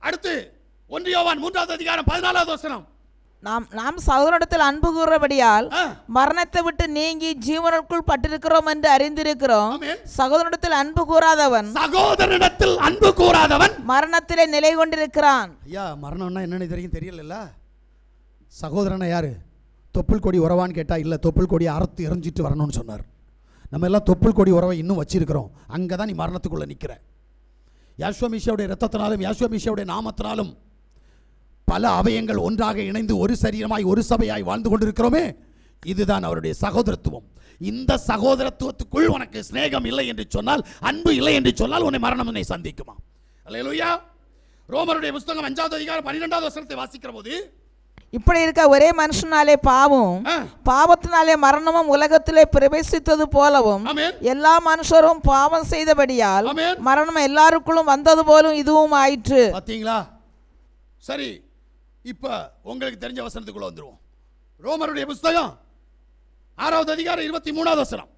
Speaker 2: அடுத்து 1 யோவான் 3:14
Speaker 4: நாம் சகோதரத்தில் அன்பு கூறுறபடியால் மரணத்தை விட்டு நீங்கி ஜீவனுக்குள் பட்டிருக்கிறோம் என்று அறிந்திருக்கிறோம். சகோதரத்தில் அன்பு கூறாதவன் மரணத்திலே நிலை கொண்டிருக்கிறான்.
Speaker 2: ஐயா, மரணம்னா என்னன்னு தெரியும் தெரியல. சகோதரனை யாரு? தொப்புள் கொடி உறவான்னு கேட்டா இல்ல, தொப்புள் கொடி அறுத்து எரிஞ்சிட்டு வரணும்னு சொன்னார். நம்ம எல்லாம் தொப்புள் கொடி உறவை இன்னும் வச்சிருக்கிறோம். அங்கதான் நீ மரணத்துக்குள்ள நிக்கிற. யாசுவா மீஷாவுடைய இரத்தத்தினாலும் யாசுவா மீஷாவுடைய நாமத்தினாலும் பல அவயங்கள் ஒன்றாக இணைந்து ஒரு சரீரமாய் ஒரு சபையாய் வாழ்ந்து கொண்டிருக்கிறோமே, இதுதான் அவருடைய சகோதரத்துவம். இந்த சகோதரத்துவத்துக்குள் உனக்கு சிநேகம் இல்லை என்று சொன்னால், அன்பு இல்லை என்று சொன்னால் உன்னை மரணம் உன்னை சந்திக்குமா? அல்லேலூயா. ரோமருடைய புத்தகம் 5வது அதிகாரம் 12வது வசனத்தை வாசிக்கிற போது,
Speaker 4: இப்படி இருக்க ஒரே மனுஷனாலே பாவத்தினாலே மரணமும் உலகத்திலே பிரவேசித்தது போலவும் எல்லா மனுஷரும் பாவம் செய்தபடியால் மரணம் எல்லாருக்குள்ளும் வந்தது போலும் இதுவும் ஆயிற்று.
Speaker 2: பாத்தீங்களா? சரி, இப்ப உங்களுக்கு தெரிஞ்ச வசனத்துக்குள்ள வந்துருவோம். ரோமருடைய புத்தகம் 6வது அதிகாரம் 23வது வசனம்.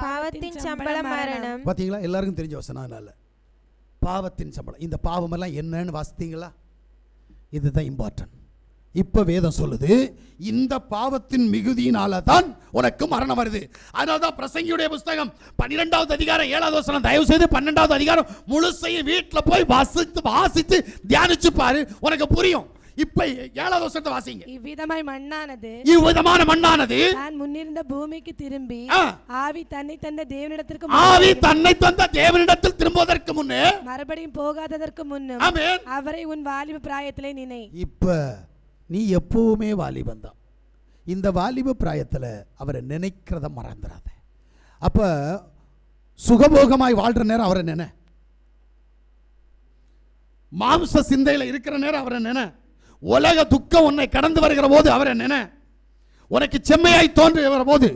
Speaker 5: பாவத்தின் சம்பளம் மரணம்.
Speaker 2: பாத்தீங்களா? எல்லாருக்கும் தெரிஞ்ச வசனம். அதனால பாவத்தின் சம்பளம், இந்த பாவம் எல்லாம் என்னன்னு வாசித்தீங்களா? இதுதான் இம்பார்ட்டன்ட். இப்ப வேதம் சொல்லுது, இந்த பாவத்தின் மிகுதியினால தான் உனக்கு மரணம் வருது. அதனால்தான் பிரசங்கியுடைய புத்தகம் 12வது அதிகாரம் 7வது வசனம், தயவு செய்து 12வது அதிகாரம் முழுசையும் வீட்டில் போய் வாசித்து தியானிச்சு பாரு, உனக்கு புரியும். இப்ப 7வது வசனத்தை வாசிங்க. இவ்விதமான மண்ணானது
Speaker 6: தான் முன்னிருந்த பூமிக்கு திரும்பி ஆவி தன்னை தந்த
Speaker 2: தேவனிடத்தில் திரும்புவதற்கு முன்னே
Speaker 6: மறுபடியும் போகாததற்கு முன்னும் அவரை உன் வாலிப பிராயத்திலே நினை.
Speaker 2: இப்ப நீ எப்பவுமே வாலிபன் தான். இந்த வாலிப பிராயத்தில் அவரை நினைக்கிறத மறந்துடாத. அப்ப சுகபோகமாய் வாழ்ற நேரம் அவரை நினை, மாம்ச சிந்தையில் இருக்கிற நேரம் அவரை நினை, உலக துக்கம் உன்னை கடந்து வருகிற போது அவரை நினை, உனக்கு செம்மையாய் தோன்றுகிற போது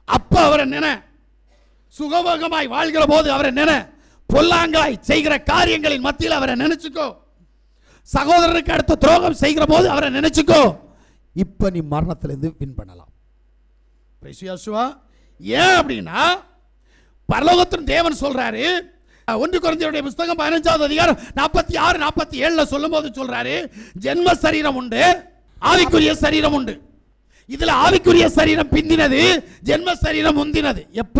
Speaker 2: அப்ப அவரை நினை, சுகபோகமாய் வாழ்கிற போது அவரை நினை, பொல்லாங்காய் செய்கிற காரியங்களின் மத்தியில் அவரை நினைச்சுக்கோ, சகோதரனுக்கு அடுத்த துரோகம் செய்கிற போது அவரை நினைச்சுக்கோ. இப்ப நீ மரணத்திலிருந்து வின் பண்ணலாம். ஏன் அப்படின்னா பரலோகத்தின் தேவன் சொல்றாரு, 1 கொரிந்தியருடைய புத்தகம் 15வது அதிகாரம் 46 47 சொல்லும் போது சொல்றாரு, ஜென்ம சரீரம் உண்டு, ஆவிக்குரிய சரீரம் உண்டு. இதுல ஆவிக்குரிய சரீரம் பிந்தினது, ஜென்ம சரீரம் முந்தினது. எப்ப?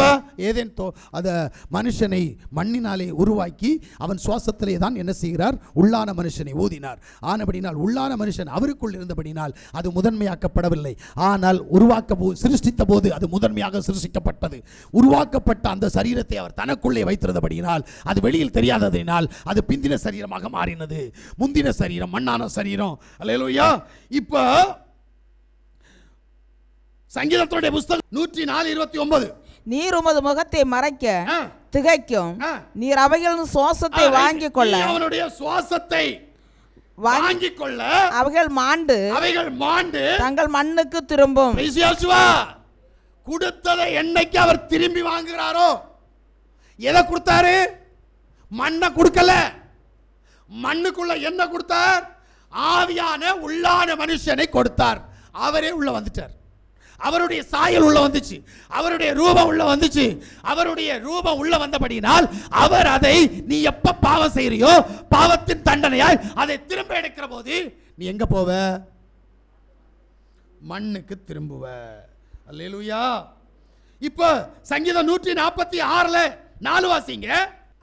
Speaker 2: ஏதேன் அத மனுஷனை மண்ணினாலே உருவாக்கி அவன் சுவாசத்திலே தான் என்ன செய்கிறார்? உள்ளான மனுஷனை ஊதினார். ஆனபடினால் உள்ளான மனுஷன் அவருக்குள் இருந்தபடினால் அது முதன்மையாக்கப்படவில்லை. ஆனால் சிருஷ்டித்த போது அது முதன்மையாக சிருஷ்டிக்கப்பட்டது. உருவாக்கப்பட்ட அந்த சரீரத்தை அவர் தனக்குள்ளே வைத்திருந்தபடியினால் அது வெளியில் தெரியாததினால் அது பிந்தின சரீரமாக மாறினது. முந்தின சரீரம் மண்ணான சரீரம். அல்லேலூயா. இப்ப சங்கீதத்துடைய புத்தகம் 104:29,
Speaker 4: நீர் உமது முகத்தை மறைக்க திகைக்கும், நீர் அவைகளின் சுவாசத்தை வாங்கிக் கொள்ள,
Speaker 2: அவனுடைய சுவாசத்தை வாங்கிக் கொள்ள
Speaker 4: அவைகள் மாண்டு தங்கள் மண்ணுக்கு திரும்பும்.
Speaker 2: கொடுத்ததை என்னைக்கு அவர் திரும்பி வாங்குகிறாரோ, எதை கொடுத்தாரு? மண்ணை கொடுக்கல. மண்ணுக்குள்ள என்ன கொடுத்தார்? ஆவியான உள்ளான மனுஷனை கொடுத்தார். அவரே உள்ள வந்துட்டார். அவருடைய சாயல் உள்ள வந்துச்சு, அவருடைய ரூபம் உள்ள வந்துச்சு. அவருடைய ரூபம் உள்ள வந்தபடினால் அவர் அதை நீ எப்ப பாவம் செய்யறியோ பாவத்தின் தண்டனையாய் அதை திரும்ப எடுக்கிற போது நீ எங்க போவ? மண்ணுக்கு திரும்புவ. அல்லேலூயா. இப்ப சங்கீதம் 146 4 வாசிங்க.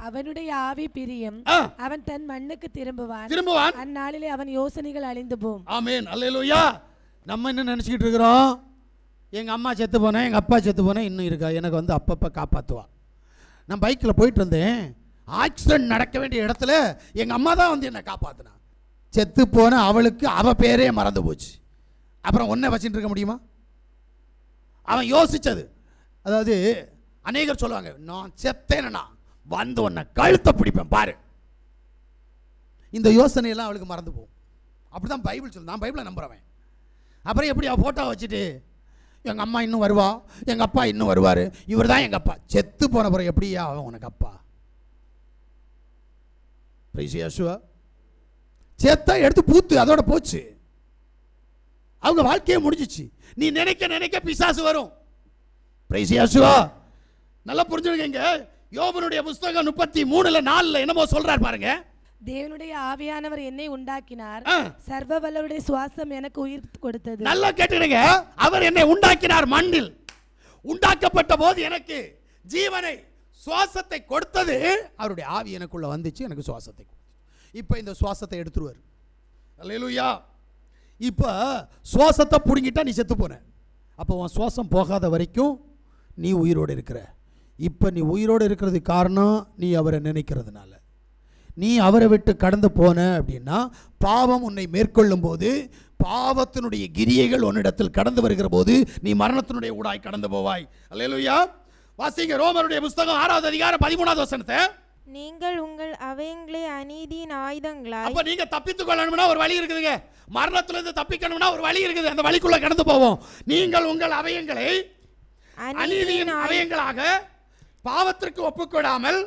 Speaker 6: அவனுடைய ஆவி பிரியம், அவன் தன் மண்ணுக்கு திரும்புவான், அந்நாளிலே அவன் யோசனைகள் அழிந்து போம்.
Speaker 2: ஆமென். அல்லேலூயா. நம்ம என்ன நினைச்சிட்டு இருக்கிறோம்? எங்கள் அம்மா செத்து போனேன், எங்கள் அப்பா செத்து போனேன், இன்னும் இருக்கா, எனக்கு வந்து அப்பப்போ காப்பாற்றுவா. நான் பைக்கில் போயிட்டு இருந்தேன், ஆக்சிடென்ட் நடக்க வேண்டிய இடத்துல எங்கள் அம்மா தான் வந்து என்னை காப்பாற்றினா. செத்து போன அவளுக்கு அவள் பேரே மறந்து போச்சு. அப்புறம் ஒன்றை வச்சுட்டு இருக்க முடியுமா? அவன் யோசித்தது, அதாவது அநேகர் சொல்லுவாங்க, நான் செத்தேன்னா வந்து உன்னை கழுத்தை பிடிப்பேன் பாரு. இந்த யோசனையெல்லாம் அவளுக்கு மறந்து போகும். அப்படி தான் பைபிள் சொல்லு. நான் பைபிளை நம்புறவன். அப்புறம் எப்படி அவள் ஃபோட்டோ வச்சுட்டு
Speaker 1: எங்கள் அம்மா இன்னும் வருவா, எங்கள் அப்பா இன்னும் வருவார், இவர் தான் எங்கள் அப்பா. செத்து போன பிறகு எப்படியா அவன் உனக்கு அப்பா? செத்தா எடுத்து பூத்து அதோட போச்சு, அவங்க வாழ்க்கையே முடிஞ்சிச்சு. நீ நினைக்க நினைக்க பிசாசு வரும். நல்லா புரிஞ்சுடுங்க. யோபனுடைய புஸ்தகம் 33:4 என்னமோ சொல்றார் பாருங்க.
Speaker 6: தேவனுடைய ஆவியானவர் என்னை உண்டாக்கினார், சர்வ வல்லவருடைய சுவாசம் எனக்கு உயிர் கொடுத்தது.
Speaker 1: நல்லா கேட்டுடுங்க. அவர் என்னை உண்டாக்கினார், மண்ணில் உண்டாக்கப்பட்ட போது எனக்கு ஜீவனை சுவாசத்தை கொடுத்தது. அவருடைய ஆவி எனக்குள்ள வந்துச்சு, எனக்கு சுவாசத்தை கொடுத்து. இப்போ இந்த சுவாசத்தை எடுத்துருவார். அல்லேலூயா. இப்போ சுவாசத்தை பிடுங்கிட்டா நீ செத்து போன. அப்போ உன் சுவாசம் போகாத வரைக்கும் நீ உயிரோடு இருக்கிற. இப்போ நீ உயிரோடு இருக்கிறதுக்கு காரணம் நீ அவரை நினைக்கிறதுனால. நீ அவரை விட்டு கடந்து போன அப்படின்னா பாவம் உன்னை மேற்கொள்ளும் போது, பாவத்தினுடைய கிரியைகள் உன்னிடத்தில் கடந்து வருகிற போது நீ மரணத்தினுடைய ஊடாய் கடந்து போவாய். அல்லேலூயா. வாசிங்க ரோமருடைய புஸ்தகம் 6வது அதிகாரம் 13வது வசனத்தை.
Speaker 5: நீங்கள் உங்கள் அவயங்களை அநீதியின் ஆயுதங்களாய்.
Speaker 1: அப்ப நீங்க தப்பித்துக் கொள்ளணும்னா ஒரு வழி இருக்குதுங்க. மரணத்திலிருந்து தப்பிக்கணும்னா ஒரு வழி இருக்குது, அந்த வழிக்குள்ள கடந்து போவோம். நீங்கள் உங்கள் அவயங்களை அநீதியின் அவயங்களாக பாவத்திற்கு ஒப்புக்கொடாமல்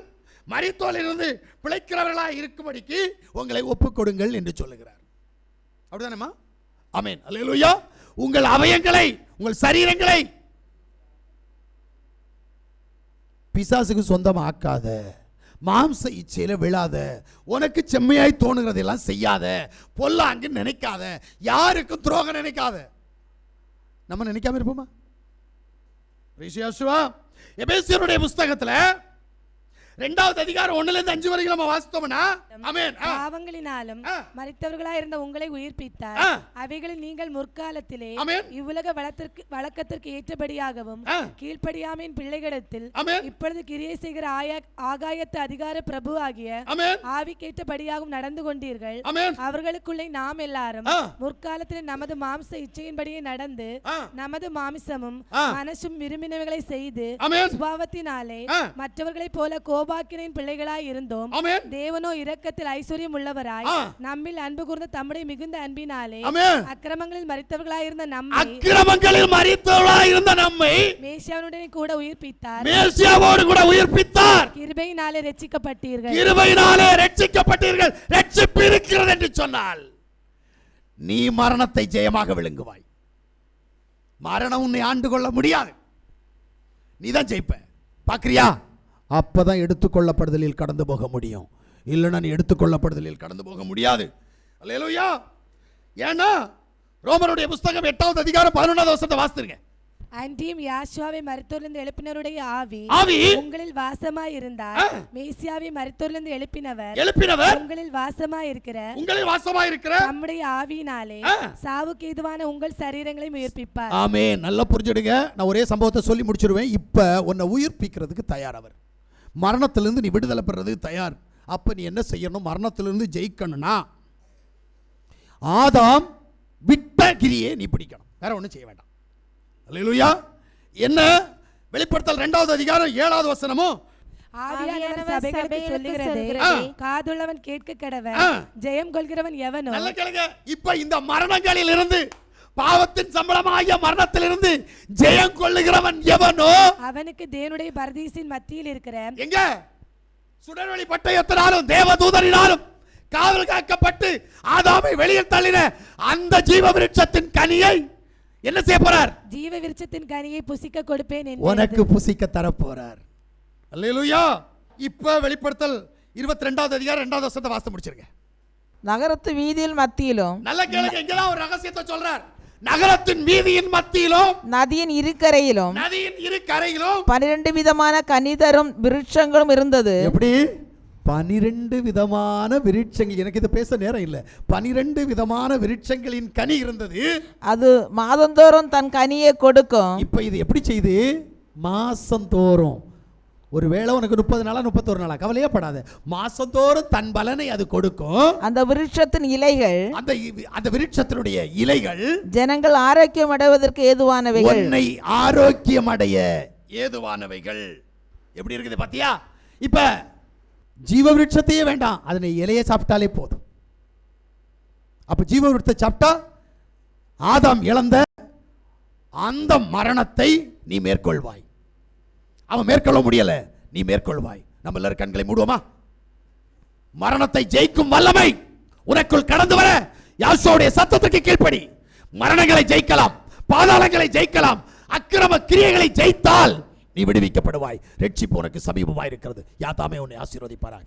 Speaker 1: மரித்தோரிலிருந்து பிழைக்கிறவர்களாக இருக்கும்படிக்கு உங்களை ஒப்புக்கொடுங்கள் என்று சொல்லுகிறார். அப்படிதானேமா? ஆமென். அல்லேலூயா. உங்கள் அவயங்களை, உங்கள் சரீரங்களை பிசாசுக்கு சொந்தமாக ஆக்காத, மாம்ச இச்சையில விழாத, உனக்கு செம்மையாய் தோணுகிறதெல்லாம் செய்யாத, பொல்லாங்கு நினைக்காத, யாருக்கும் துரோகம் நினைக்காத. நம்ம நினைக்காம இருப்போமா? எபேசியருடைய புஸ்தகத்தில் 2வது அதிகாரம் 1-5 வரைக்கும் நம்ம வாசித்தோம்னா, ஆமென்,
Speaker 6: பாவங்களினாலும் மரித்தவர்களாய் இருந்த உங்களை உயிர்ப்பித்தார். அவைகளில் நீங்கள் முற்காலத்திலே இவ்வுலக வழக்கத்திற்கு ஏற்றபடியாகவும் கீழ்ப்படியாமையின் பிள்ளைகளிடத்தில் இப்பொழுது கிரியை செய்கிற ஆகாயத்து அதிகார பிரபு ஆகிய ஆவிக்கேற்றபடியாகவும் நடந்து கொண்டீர்கள். அவர்களுக்குள்ளே நாம் எல்லாரும் முற்காலத்தில் நமது மாம்ச இச்சையின்படியே நடந்து நமது மாமிசமும் மனசும் விரும்பினவைகளை செய்து சுபாவத்தினாலே மற்றவர்களைப் போல கோபாக்கினின் பிள்ளைகளாய் இருந்தோம். தேவனோ இரக்கத்தில் ஐஸ்வர்யம் உள்ளவராய் நம்மில் அன்பு கூர்ந்த தம்முடைய மிகுந்த அன்பினாலே அக்கிரமங்களில் மரித்தவர்களாய் இருந்த நம்மை மேசியாவுடனே கூட உயிர்ப்பித்தார்.
Speaker 1: மேசியாவோடு கூட உயிர்ப்பித்தார்.
Speaker 6: கிருபையினாலே ரட்சிக்கப்பட்டீர்கள்.
Speaker 1: கிருபையினாலே ரட்சிக்கப்பட்டீர்கள். ரட்சிப்பு இருக்கிறது என்று சொன்னால் நீ மரணத்தை ஜெயமாக விழுங்குவாய். மரணம் உன்னை ஆண்டு கொள்ள முடியாது, நீதான் ஜெயிப்ப. பாக்கிறியா? அப்பதான் எடுத்துக்கொள்ளப்படுதலில் கடந்து போக முடியும். இல்லைன்னா நீ எடுத்துக்கொள்ளப்படுதலில் கடந்து போக முடியாது. அல்லேலூயா. ஏன்னா ரோமருடைய புஸ்தகம் 8வது அதிகாரம் 11வது வசனத்தை வாசித்துருங்க.
Speaker 6: அன்றியும் யாஷுவாவை மரித்தோரிலிருந்து எழுப்பினருடைய ஆவி உங்களில் வாசமாய் இருந்தார். மேசியாவை மரித்தோரிலிருந்து எழுப்பினவர் உங்களில் வாசமாய் இருக்கிற நம்முடைய ஆவியினாலே சாவுக்கு ஏதுவான உங்கள் சரீரங்களை உயிர்ப்பிப்பார்.
Speaker 1: ஆமென். நல்லா புரிஞ்சுடுங்க. நான் ஒரே சம்பவத்தை சொல்லி முடிச்சிடுவேன். இப்ப உன்னை உயிர்ப்பிக்கிறதுக்கு தயார் அவர். மரணத்திலிருந்து நீ விடுதலை பெறதுக்கு தயார். அப்ப நீ என்ன செய்யணும்? மரணத்திலிருந்து ஜெயிக்கணும்னா ஆதாம் விட்ட கிரியை நீ பிடிக்கணும், வேற ஒன்றும் செய்ய வேண்டாம். அல்லேலூயா. என்ன? வெளிப்படுத்தல் 2வது அதிகாரம் 7வது வசனமும்
Speaker 6: ஆவியானவர் சபைகளுக்கு சொல்லுகிறது, காதுள்ளவன் கேட்க கடவன். ஜெயம் கொள்கிறவன் எவனோ.
Speaker 1: நல்ல கேளுங்க. இப்ப இந்த மரணங்களில் இருந்து, பாவத்தின் சம்பளமாகிய மரணத்திலிருந்து ஜெயம் கொள்ளுகிறவன் எவனோ
Speaker 6: அவனுக்கு தேவனுடைய பரதீசின் மத்தியில் இருக்கிற
Speaker 1: எங்க சுடர்வெளி பட்டயத்தினாலும் தேவதூதரினாலும் காவல் காக்கப்பட்டு ஆதாமை வெளியில் தள்ளின அந்த ஜீவ விருட்சத்தின் கனியை என்ன செய்ய போறார்?
Speaker 6: ஜீவ விருட்சத்தின் கனியை புசிக்க கொடுப்பேன் என்று
Speaker 1: உனக்கு புசிக்க தர போறார். அல்லேலூயா. இப்ப வெளிப்படுத்தல் 22வது அதிகாரம் 2வது வசனத்தை வாசித்து முடிச்சிருங்க.
Speaker 4: நகரத்து வீதியில் மத்தியிலும்.
Speaker 1: நல்ல கேளுங்க. இங்கதான் ஒரு ரகசியத்தை சொல்றார். நகரத்தின் வீதியின் மத்தியிலும்
Speaker 4: நதியின் இரு கரையிலும்
Speaker 1: 12
Speaker 4: விதமான கனி தரும் விருட்சங்களும் இருந்தது.
Speaker 1: எப்படி? 12 விதமான விருட்சங்கள். எனக்கு இதை பேச நேரம் இல்லை. 12 விதமான விருட்சங்களின் கனி இருந்தது.
Speaker 4: அது மாதந்தோறும் தன் கனியை கொடுக்கும்.
Speaker 1: இப்ப இது எப்படி செய்து? மாசந்தோறும். ஒருவேளை உனக்கு 30 நாளா 31 நாளா கவலையே படாத, மாசந்தோறும் தன் பலனை அது கொடுக்கும்.
Speaker 4: அந்த விருட்சத்தின் இலைகள்,
Speaker 1: அந்த விருட்சத்தினுடைய இலைகள்
Speaker 4: ஜனங்கள் ஆரோக்கியம் அடைவதற்கு ஏதுவானவைகள்.
Speaker 1: உன்னை ஆரோக்கியம் அடைய ஏதுவானவைகள். எப்படி இருக்குது பாத்தியா? இப்ப ஜீவ விருட்சத்தையே வேண்டாம், அதனை இலையை சாப்பிட்டாலே போதும். அப்ப ஜீவ விருட்சத்தை சாப்பிட்டா ஆதாம் இழந்த
Speaker 2: அந்த மரணத்தை நீ மேற்கொள்வாய். அவன் மேற்கொள்ள முடியல, நீ மேற்கொள்வாய். நம்ம எல்லாரும் கண்களை மூடுவோமா? மரணத்தை ஜெயிக்கும் வல்லமை உனக்குள் கடந்து வர யாசோடைய சத்தத்துக்கு கீழ்ப்படி. மரணங்களை ஜெயிக்கலாம், பாதாளங்களை ஜெயிக்கலாம், அக்கிரம கிரியைகளை ஜெயித்தால் நீ விடுவிக்கப்படுவாய். ரட்சிப்பு உனக்கு சமீபமாய் இருக்கிறது. யாதாமே உன்னை ஆசீர்வதிப்பாராக.